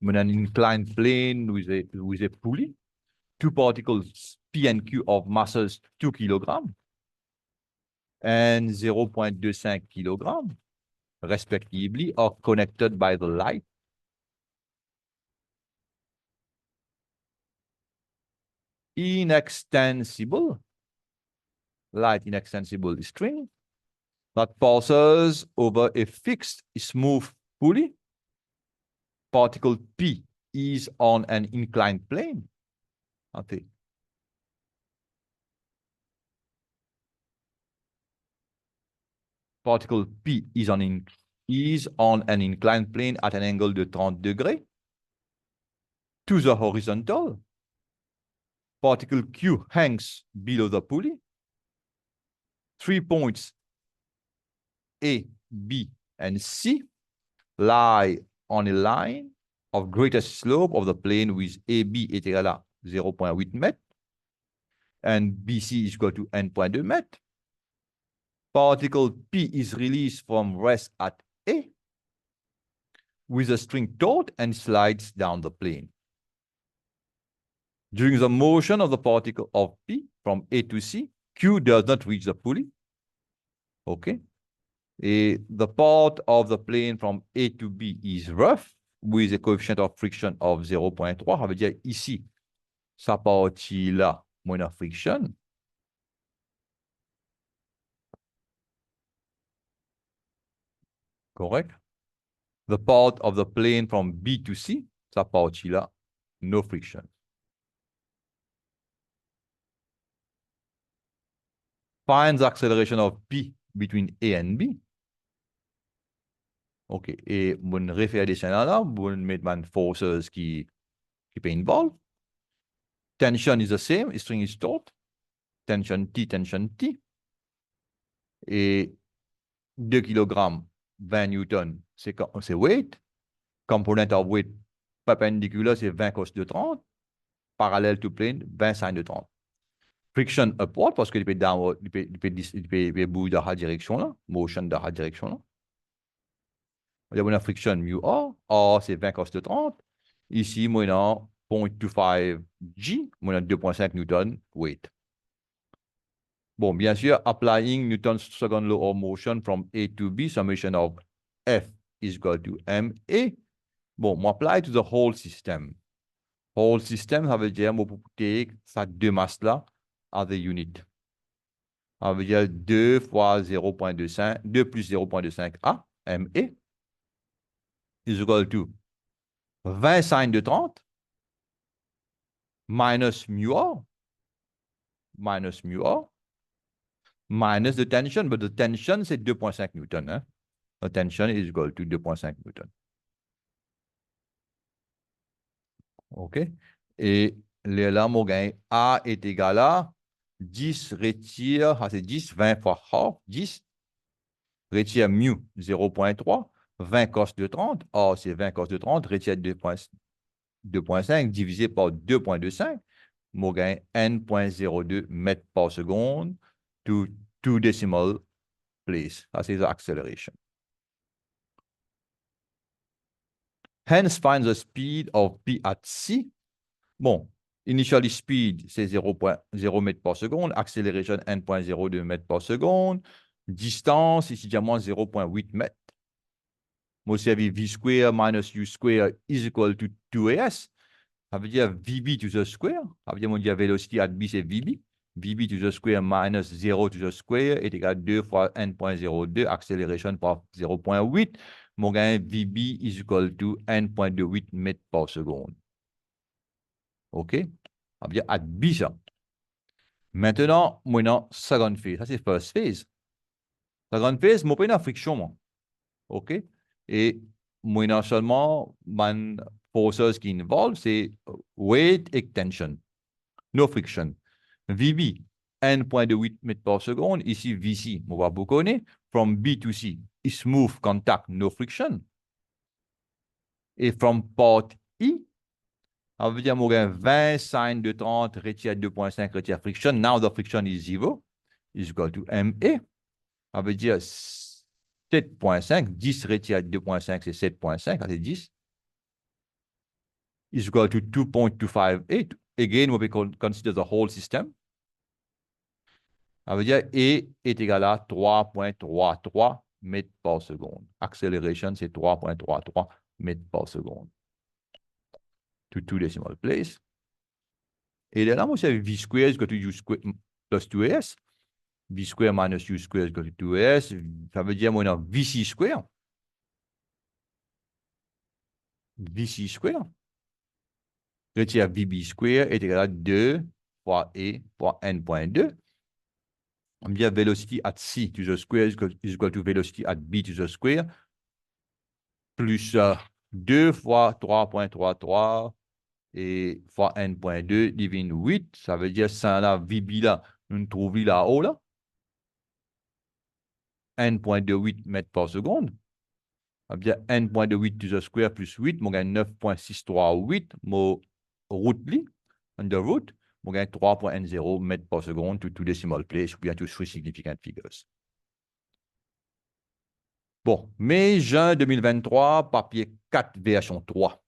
On a an inclined plane with a pulley. Two particles P and Q of masses 2 kg and 0.25 kg, respectively, are connected by the light. Inextensible, light inextensible string that passes over a fixed smooth pulley. Particle P is on an inclined plane. Okay. Particle P is on an inclined plane at an angle de 30 degrees to the horizontal. Particle Q hangs below the pulley. 3 points A, B, and C lie on a line of greatest slope of the plane with AB est égal à 0.8 mètres and BC is equal to n.2 mètres. Particle P is released from rest at A with a string taut and slides down the plane. During the motion of the particle of P from A to C, Q does not reach the pulley. Okay. The part of the plane from A to B is rough with a coefficient of friction of 0.3. Ça veut dire ici, sa partie là, moins de friction. correct? The part of the plane from B to C, sa partie là, no friction. Find the acceleration of P between A and B. OK. Et mon refaire des scènes là, mon mettre man forces qui peut involve. Tension is the same, string is taut. Tension T. Et 2 kg, 20 newtons, c'est weight. Component of weight perpendicular, c'est 20 cos de 30. Parallel to plane, 20 sin de 30. Friction upward, parce qu'il peut downward, il peut bouger dans la direction là, motion dans la direction là. Il y a une friction mu R, c'est 20 cos de 30. Ici, moi, 0.25 G, moi, 2.5 newton weight. Bon, bien sûr, applying Newton's second law of motion from A to B, summation of F is equal to MA. Bon, moi, apply to the whole system. Whole system, ça veut dire, moi, pour take ça deux masses-là à the unit. Ça veut dire 2 fois 0.25, 2 plus 0.25 A, MA, is equal to 20 sin de 30 minus mu R, minus the tension, but the tension, c'est 2.5 newton. Hein? The tension is equal to 2.5 newton. OK? Et là, mon gain A est égal à 10 retire, c'est 10, 20 fois half, 10, retire mu 0.3, 20 cos de 30, c'est 20 cos de 30, retire 2.5 divisé par 2.25, mon gain n.02 mètres par seconde to 2 decimal place. Ça, c'est l'accélération. Hence, find the speed of P at C. Bon, initially speed, c'est 0.0 mètres par seconde. Acceleration, 1.02 mètres par seconde. Distance, ici, diamant 0.8 mètres. Moi, c'est V square minus U square is equal to 2AS. Ça veut dire VB to the square. Ça veut dire, mon velocity at B, c'est VB. VB to the square minus 0 to the square est égal à 2 fois n.02, acceleration par 0.8. Mon gain VB is equal to n.28 mètres par seconde. OK? Ça veut dire at B, ça. Maintenant, moi, dans second phase. Ça, c'est first phase. Second phase, moi, pas une friction, moi. OK? Et moi, non seulement, man forces qui involvent, c'est weight et tension. No friction. VB, 1.28 mètres par seconde. Ici, VC, on va vous connaître. From B to C, smooth contact, no friction. Et from part E, ça veut dire, mon 20 sin de 30, retire 2.5, retire friction. Now the friction is 0, is equal to MA. Ça veut dire 7.5, 10 retire 2.5, c'est 7.5, c'est 10. Is equal to 2.258. Again, we consider the whole system. Ça veut dire E est égal à 3.33 mètres par seconde. Acceleration, c'est 3.33 mètres par seconde. To 2 decimal place. Et là, moi, c'est V square is equal to U square plus 2AS. V square minus U square is equal to 2AS. Ça veut dire, moi, on a VC square. VC square. Retire VB square est égal à 2 fois E fois N.2. On dit velocity at C to the square is equal to velocity at B to the square. Plus 2 fois 3.33 et fois N.2 divisé 8. Ça veut dire, ça là, VB là, nous trouvons là-haut là. 1.28 mètres par seconde. Ça veut dire n.28 to the square plus 8, mon gain 9.638, mon route li, under root, mon gain 3.10 mètres par seconde to 2 decimal place, ou bien to 3 significant figures. Bon, mai-juin 2023, papier 4, version 3.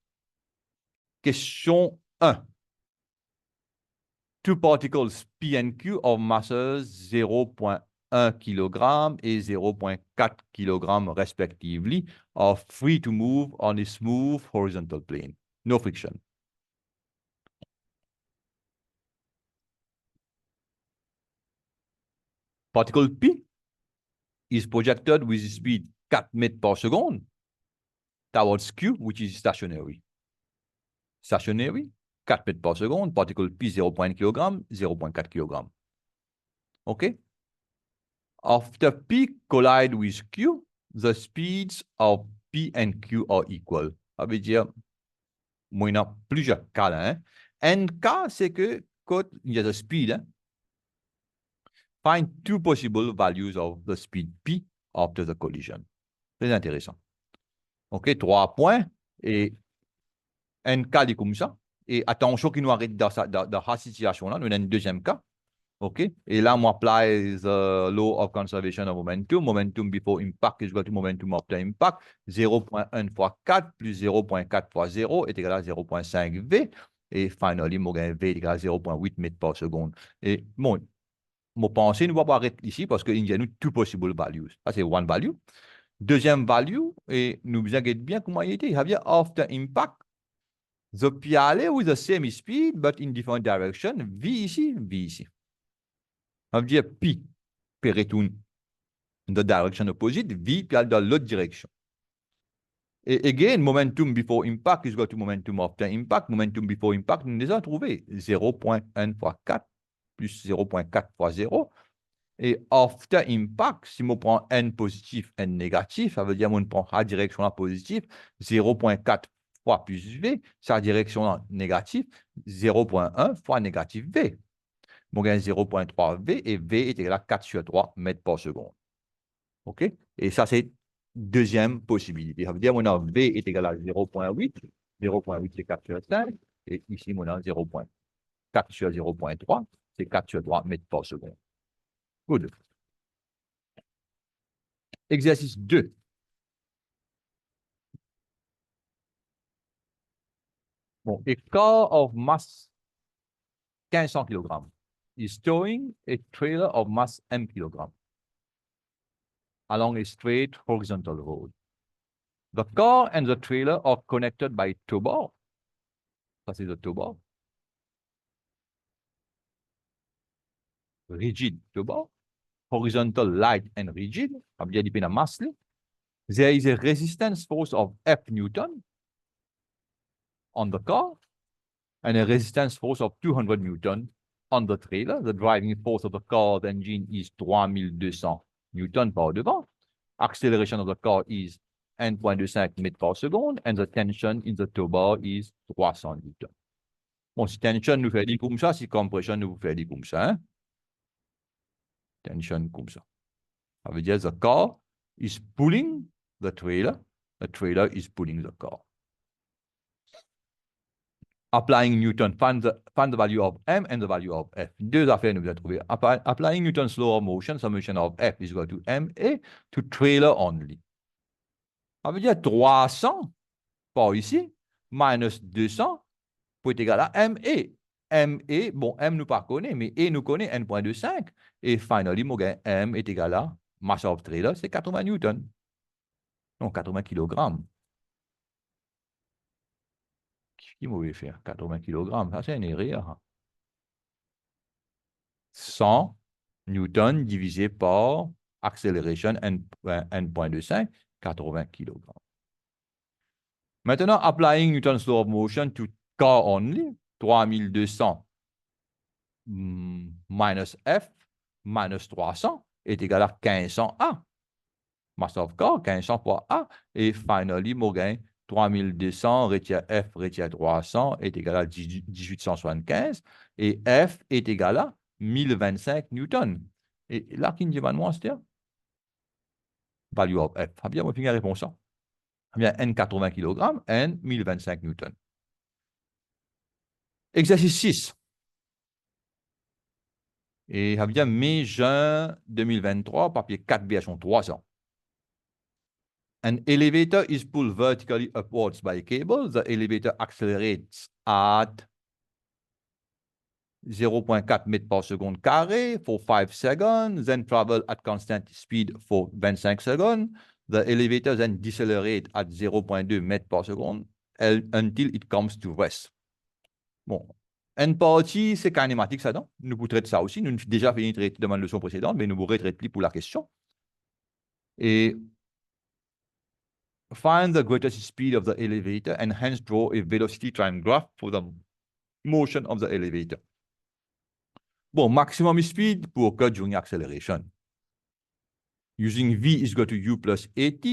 Question 1. Two particles P and Q of masses 0.1 kg et 0.4 kg respectively are free to move on a smooth horizontal plane. No friction. Particle P is projected with speed 4 mètres par seconde towards Q, which is stationary. Stationary, 4 mètres par seconde, particle P 0.1 kg, 0.4 kg. Okay? After P collide with Q, the speeds of P and Q are equal. Ça veut dire, moi, il y a plusieurs cas là. Hein? Un cas, c'est que quand il y a the speed, hein, find two possible values of the speed P after the collision. Très intéressant. OK, 3 points. Et un cas est comme ça. Et attention qu'il nous arrête dans cette situation-là. Nous avons un deuxième cas. OK? Et là, on apply the law of conservation of momentum. Momentum before impact is equal to momentum after impact. 0.1 fois 4 plus 0.4 fois 0 est égal à 0.5 V. Et finally, mon gain V est égal à 0.8 mètres par seconde. Et bon, mon pensée, nous ne va pas arrêter ici parce qu'il y a two possible values. Ça, c'est one value. Deuxième value, et nous inquiétons bien comment il était. After impact, the PLA with the same speed, but in different direction. V ici, V ici. Ça veut dire P peut retourner dans la direction opposite, V peut aller dans l'autre direction. Et again, momentum before impact is equal to momentum after impact. Momentum before impact, nous les avons trouvé 0.1 fois 4 plus 0.4 fois 0. Et after impact, si on prend N positif, N négatif, ça veut dire qu'on prend la direction là positive, 0.4 fois plus V, sa direction là négative, 0.1 fois négatif V. On gagne 0.3 V et V est égal à 4 sur 3 mètres par seconde. OK? Et ça, c'est deuxième possibilité. Ça veut dire que V est égal à 0.8. 0.8, c'est 4 sur 5. Et ici, on a 0.4 sur 0.3, c'est 4 sur 3 mètres par seconde. Good. Exercice 2. Bon, a car of mass 1500 kg is towing a trailer of mass M kg along a straight horizontal road. The car and the trailer are connected by tow bar. Ça, c'est le tow bar. Rigid tow bar. Horizontal, light, and rigid. Ça veut dire dépend de la masse. There is a resistance force of F Newton on the car and a resistance force of 200 Newton on the trailer. The driving force of the car, the engine, is 3200 Newton par devant. Acceleration of the car is 1.25 mètres par seconde, and the tension in the tow bar is 300 Newton. Bon, si tension nous fait dire comme ça, si compression nous fait dire comme ça, hein? Tension comme ça. Ça veut dire the car is pulling the trailer is pulling the car. Applying Newton, find the value of M and the value of F. Deux affaires nous avons trouvé. Applying Newton's law of motion, summation of F is equal to M A to trailer only. Ça veut dire 300 par ici, minus 200 pour être égal à M A. M A, bon, M nous pas connaît, mais A nous connaît 1.25. Et finally, mon gars, M est égal à mass of trailer, c'est 80 Newton. Non, 80 kg. Qui m'aurait fait 80 kg? Ça, c'est une erreur. 100 Newton divisé par acceleration n.25, 80 kg. Maintenant, applying Newton's law of motion to car only, 3200 minus F minus 300 est égal à 1500 A. Mass of car, 1500 fois A. Et finally, mon gain, 3200 retire F retire 300 est égal à 1875. Et F est égal à 1025 Newton. Et là, qui nous demande moi, c'est value of F. Ah bien, on va finir la réponse. Ah bien, N 80 kg, N 1025 Newton. Exercice 6. Et ça veut dire mai-juin 2023, papier 4B, sont 300. An elevator is pulled vertically upwards by a cable. The elevator accelerates at 0.4 mètres par seconde carré for 5 seconds, then travel at constant speed for 25 seconds. The elevator then decelerates at 0.2 mètres par seconde until it comes to rest. Bon, une partie, c'est kinématique, ça, non? Nous vous traitons ça aussi. Nous avons déjà fini de traiter dans la leçon précédente, mais nous vous retraitons pour la question. Et find the greatest speed of the elevator and hence draw a velocity time graph for the motion of the elevator. Bon, maximum speed pour occur during acceleration. Using V is equal to U plus AT,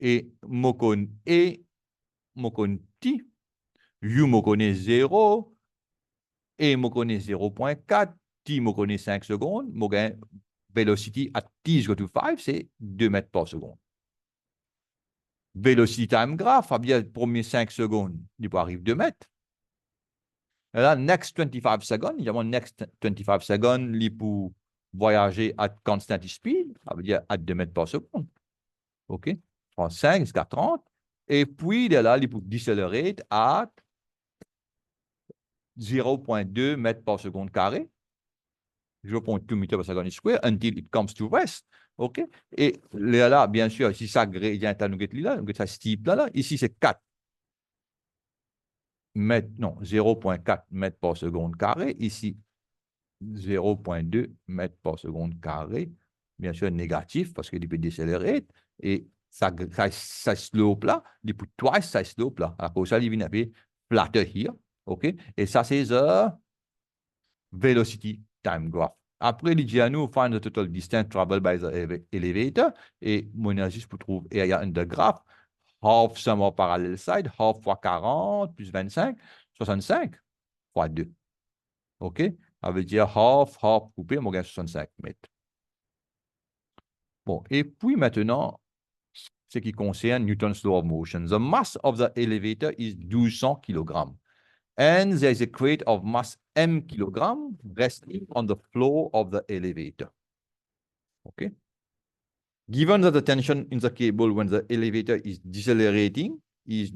et mo kon E, mo kon T, U mo connaît 0, E mo connaît 0.4, T mo connaît 5 secondes, mo gain velocity at T is equal to 5, c'est 2 mètres par seconde. Velocity time graph, bien, premier 5 secondes, il peut arriver 2 mètres. Et là, next 25 secondes, évidemment, next 25 secondes, il peut voyager at constant speed, ça veut dire à 2 mètres par seconde. OK? 35 jusqu'à 30. Et puis, de là, il peut décélérer à 0.2 mètres par seconde carré, 0.2 meters per second square, until it comes to rest. OK? Et là, bien sûr, si ça gradient à nous là, ça steep là, ici, c'est 4 mètres, non, 0.4 mètres par seconde carré. Ici, 0.2 mètres par seconde carré. Bien sûr, négatif, parce qu'il peut décélérer. Et ça slope là, il peut twice ça slope là. À cause de ça, il vient appeler flatter here. OK? Et ça, c'est the velocity time graph. Après, il dit à nous, find the total distance traveled by the elevator. Et mon juste pour trouver area under graph. Half sum of parallel side, half fois 40 plus 25, 65 fois 2. OK? Ça veut dire half coupé, on gagne 65 mètres. Bon, et puis maintenant, ce qui concerne Newton's law of motion. The mass of the elevator is 1200 kg. And there is a crate of mass m kg resting on the floor of the elevator. Okay. Given that the tension in the cable when the elevator is decelerating is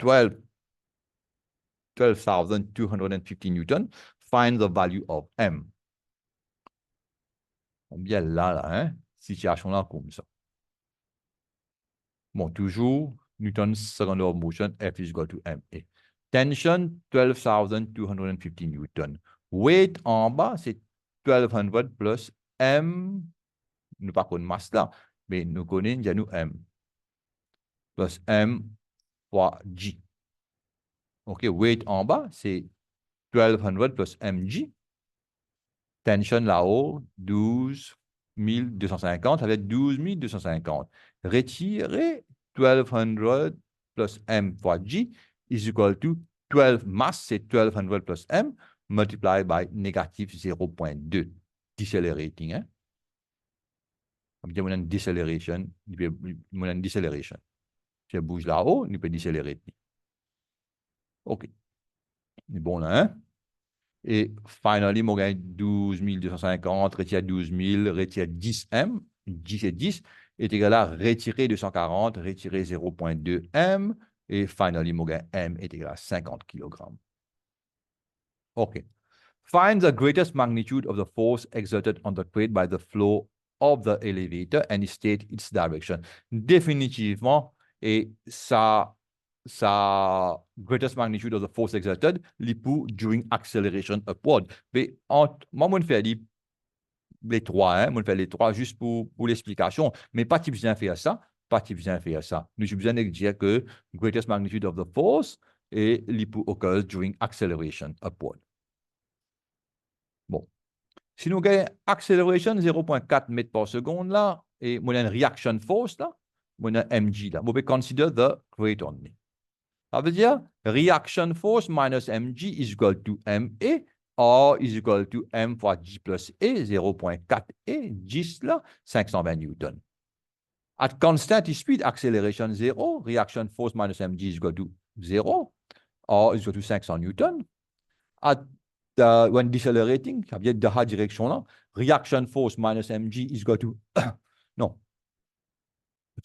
12,250 Newton, find the value of m. Bien là, hein, situation là comme ça. Bon, toujours, Newton's second law of motion, F is equal to ma. Tension, 12,250 Newton. Weight en bas, c'est 1200 plus m, nous pas connaissons masse là, mais nous connaissons, nous m, plus m fois g. OK, weight en bas, c'est 1200 plus mg. Tension là-haut, 12,250, avec 12,250. Retirer 1200 plus m fois g is equal to 12 mass, c'est 1200 plus m, multiplied by négatif 0.2. Decelerating, hein? On a une deceleration, une deceleration. Si je bouge là-haut, on peut décélérer. OK. C'est bon là, hein? Et finally, on gagne 12,250, retire 12,000, retire 10m, 10 et 10, est égal à retirer 240, retirer 0.2 m, et finally, mon gain m est égal à 50 kg. OK. Find the greatest magnitude of the force exerted on the crate by the flow of the elevator and state its direction. Définitivement, et ça greatest magnitude of the force exerted, l'IPU during acceleration upward. Mais moi, je fais les trois, hein, je fais les trois juste pour l'explication, mais pas si besoin de faire ça, pas si besoin de faire ça. Nous avons besoin de dire que greatest magnitude of the force et l'IPU occurs during acceleration upward. Bon. Si nous avons acceleration 0.4 mètres par seconde là, et nous avons une reaction force là, nous avons mg là, on peut consider the rate only. Ça veut dire reaction force minus mg is equal to ma, or is equal to m fois g plus e, 0.4 e, 10 là, 520 newton. At constant speed, acceleration 0, reaction force minus mg is equal to 0, or is equal to 500 newton. At when decelerating, ça veut dire dans la direction là, reaction force minus mg is equal to, non,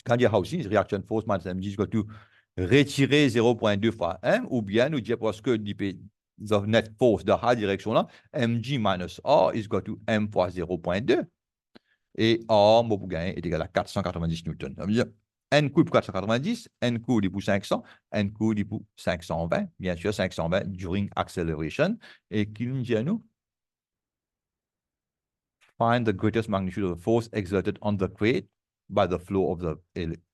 quand il y a aussi, reaction force minus mg is equal to retirer 0.2 fois m, ou bien nous dire parce que the net force dans la direction là, mg minus r is equal to m fois 0.2, et r, mon gain est égal à 490 newton. Ça veut dire n coup pour 490, n coup pour 500, n coup pour 520, bien sûr 520 during acceleration, et qui nous dit à nous, find the greatest magnitude of the force exerted on the crate by the flow of the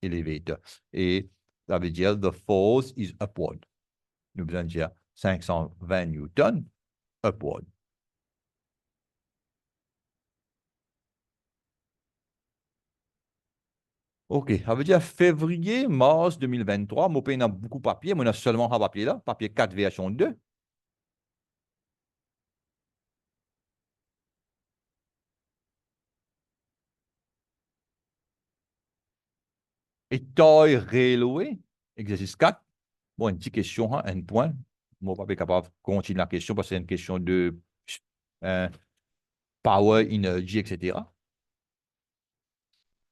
elevator. Et ça veut dire the force is upward. Nous besoin dire 520 newtons upward. OK, ça veut dire février, mars 2023, moi, on a beaucoup de papier, mais on a seulement un papier là, papier 4 version 2. Et taille railway, exercice 4. Bon, une petite question, hein, un point. Moi, je ne suis pas capable de continuer la question parce que c'est une question de power, energy, etc.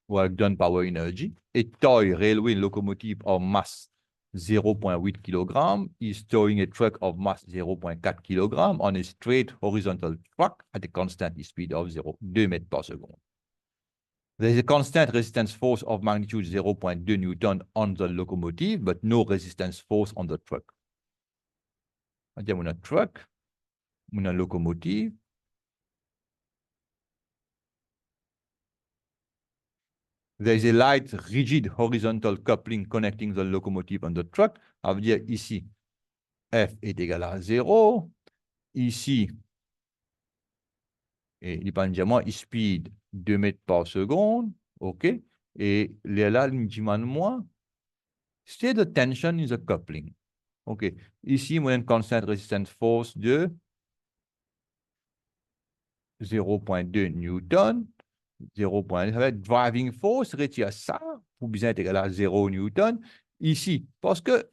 Work done, power, energy. A toy railway locomotive of mass 0.8 kg is towing a truck of mass 0.4 kg on a straight horizontal track at a constant speed of 0.2 meters per second. There is a constant resistance force of magnitude 0.2 Newton on the locomotive, but no resistance force on the truck. On a un truck, on a une locomotive. There is a light, rigid horizontal coupling connecting the locomotive and the truck. Ça veut dire ici, F est égal à 0. Ici, et il dépend de speed 2 mètres par seconde. OK. Et là, il dit moi, c'est the tension in the coupling. OK. Ici, moi, une constant resistance force de 0.2 Newton. 0.2. Driving force, retire ça, pour bien être égal à 0 Newton. Ici, parce que,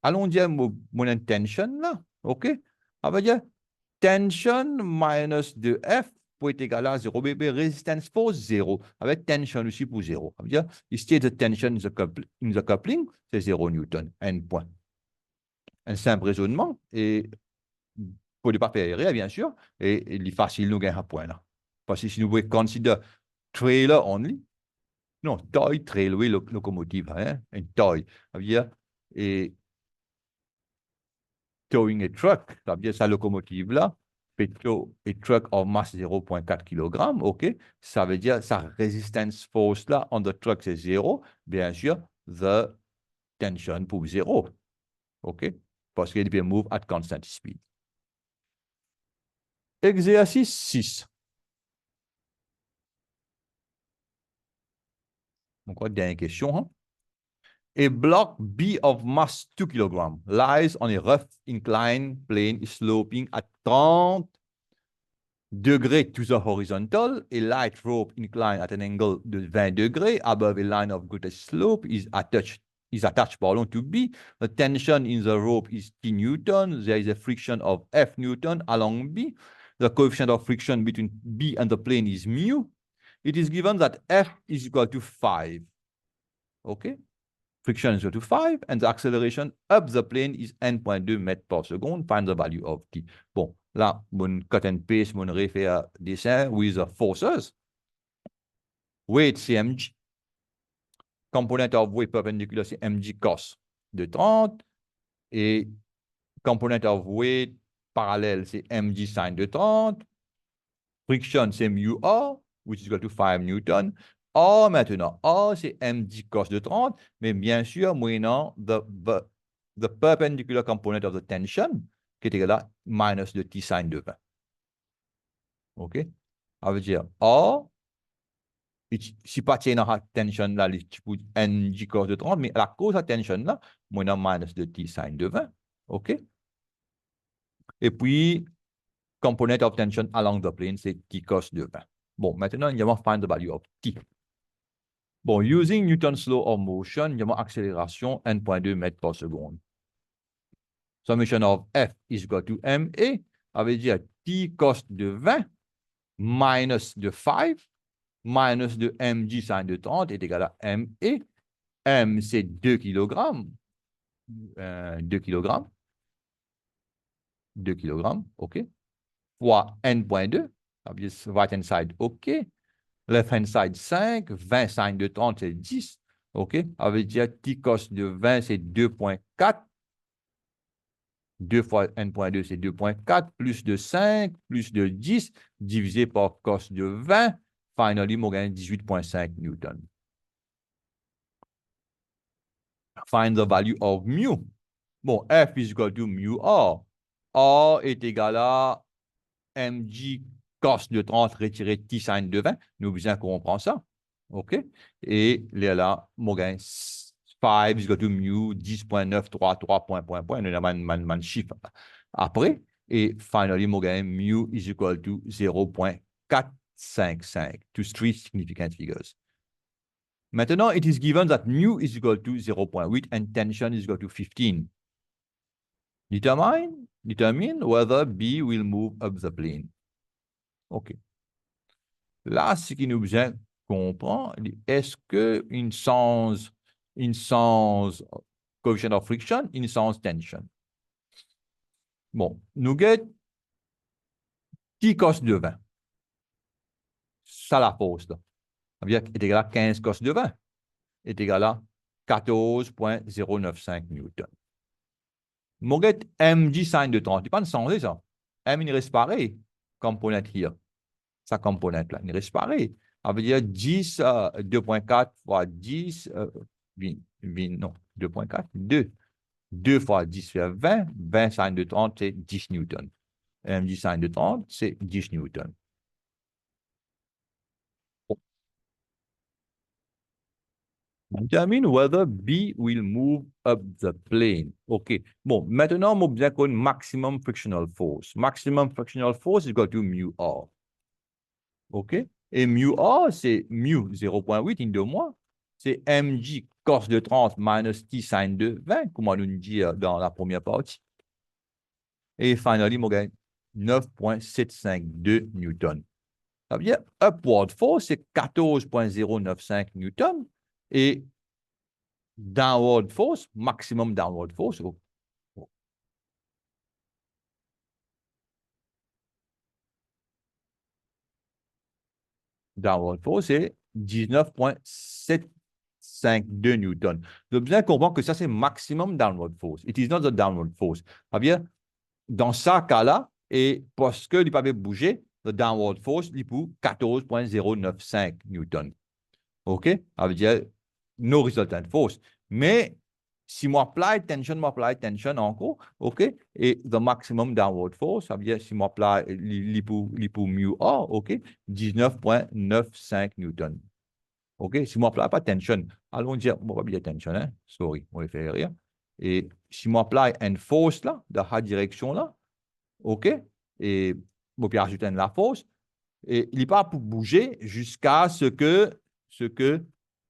allons dire mon intention là, OK? Ça veut dire tension minus 2F pour être égal à 0, mais resistance force 0, avec tension aussi pour 0. Ça veut dire, ici, the tension in the coupling, c'est 0 Newton, un point. Un simple raisonnement, et pour ne pas faire erreur, bien sûr, et il est facile de nous gagner un point là. Parce que si nous voulons considérer trailer only, non, toy railway locomotive, hein, un toy. Ça veut dire, et towing a truck, ça veut dire sa locomotive là, peut tow a truck of mass 0.4 kg, OK? Ça veut dire sa resistance force là, on the truck, c'est 0. Bien sûr, the tension pour 0. OK? Parce qu'il peut move at constant speed. Exercice 6. Donc, dernière question, hein? A block B of mass 2 kg lies on a rough inclined plane sloping at 30 degrees to the horizontal. A light rope inclined at an angle de 20 degrees above a line of greatest slope is attached to B. The tension in the rope is T Newton. There is a friction of F Newton along B. The coefficient of friction between B and the plane is mu. It is given that F is equal to 5. Okay? Friction is equal to 5, and the acceleration up the plane is n.2 mètres par seconde. Find the value of t. Bon, là, mon cut and paste, mon refaire dessin with the forces. Weight, c'est mg. Component of weight perpendicular, c'est mg cos de 30. Et component of weight parallèle, c'est mg sin de 30. Friction, c'est mu r, which is equal to 5 Newton. Or, maintenant, or, c'est mg cos de 30, mais bien sûr, moyennant the perpendicular component of the tension, qui est égal à minus de t sin de 20. OK? Ça veut dire, or, si pas tiens dans la tension là, tu peux mg cos de 30, mais à la cause de la tension là, moyennant minus de t sin de 20. OK? Et puis, component of tension along the plane, c'est t cos de 20. Bon, maintenant, il va find the value of t. Bon, using Newton's law of motion, il y a mon accélération 1.2 mètres par seconde. Summation of F is equal to ma, ça veut dire t cos de 20 minus de 5 minus de mg sin de 30 est égal à ma. M, c'est 2 kg. 2 kg. 2 kg, OK. Fois n.2, ça veut dire right hand side, OK. Left hand side 5, 20 sin de 30, c'est 10. OK? Ça veut dire t cos de 20, c'est 2.4. 2 fois n.2, c'est 2.4, plus de 5, plus de 10, divisé par cos de 20. Finally, on gagne 18.5 newtons. Find the value of mu. Bon, F is equal to mu R. R est égal à mg cos de 30 retiré t sin de 20. Nous besoin qu'on prend ça. OK? Et là, on gagne 5 is equal to mu 10.933 point. Nous avons un chiffre après. Et finally, on gagne mu is equal to 0.455. To three significant figures. Maintenant, it is given that mu is equal to 0.8 and tension is equal to 15. Determine whether B will move up the plane. OK. Là, ce qui nous besoin comprendre, est-ce que une sans coefficient of friction, une sans tension? Bon, nous get T cos de 20. Ça la force, là. Ça veut dire est égal à 15 cos de 20 est égal à 14.095 newton. Mon get mg sin de 30, il pas changer ça. M, il reste pareil, component here. Sa componente là, il reste pareil. Ça veut dire 10, 2.4 fois 10, non, 2.4, 2. 2 fois 10 fait 20, 20 sin de 30, c'est 10 newton. mg sin de 30, c'est 10 newton. Determine whether B will move up the plane. OK. Bon, maintenant, on a besoin qu'on maximum frictional force. Maximum frictional force is equal to mu R. OK? Et mu R, c'est mu 0.8 in 2 mois. C'est mg cos de 30 minus t sin de 20, comme on nous dit dans la première partie. Et finally, on gagne 9.752 newton. Ça veut dire upward force, c'est 14.095 newton. Et downward force, maximum downward force. Downward force, c'est 19.752 newton. Vous avez besoin de comprendre que ça, c'est maximum downward force. It is not the downward force. Ça veut dire, dans ce cas-là, et parce que il ne peut pas bouger, le downward force, il pour 14.095 newton. OK? Ça veut dire, no resultant force. Mais, si on apply tension encore, OK? Et the maximum downward force, ça veut dire, si on apply l'hypo mu A, OK? 19.95 newton. OK? Si on apply pas tension, allons dire, on va pas dire tension, hein? Sorry, on va faire rire. Et si on apply une force là, dans la direction là, OK? Et on peut ajouter la force, et il n'est pas pour bouger jusqu'à ce que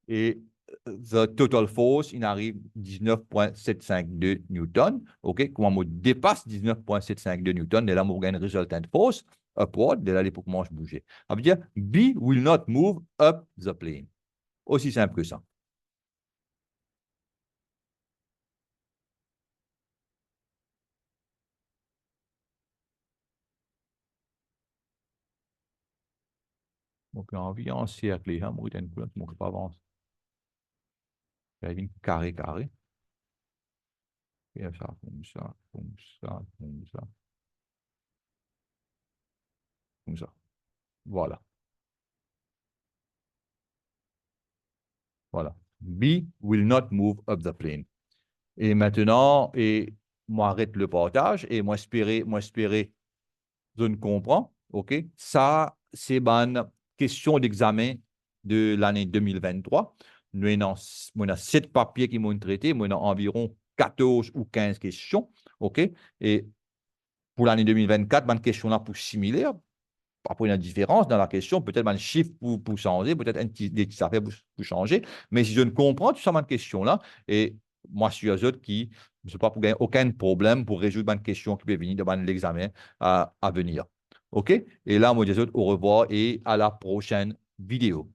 et the total force, il arrive 19.752 newton. OK? Quand on dépasse 19.752 newton, et là, on gagne resultant force upward, et là, les pour commencer à bouger. Ça veut dire B will not move up the plane. Aussi simple que ça. Donc, envie encercler, hein, moi, une couleur qui ne pas avancer. Il y a une carré. Et ça, comme ça. Comme ça. Voilà. Voilà. B will not move up the plane. Et maintenant, moi arrête le partage et moi espérer, je ne comprends. OK? Ça, c'est une question d'examen de l'année 2023. Nous avons 7 papiers qui m'ont traité. Nous avons environ 14 ou 15 questions. OK? Et pour l'année 2024, une question là pour similaire. Après, il y a une différence dans la question. Peut-être un chiffre pour changer, peut-être des petites affaires pour changer. Mais si je ne comprends tout ça, ma question là, et moi, je suis un autres qui ne sais pas pour gagner aucun problème pour résoudre une question qui peut venir dans l'examen à venir. OK? Et là, moi, je dis au revoir et à la prochaine vidéo.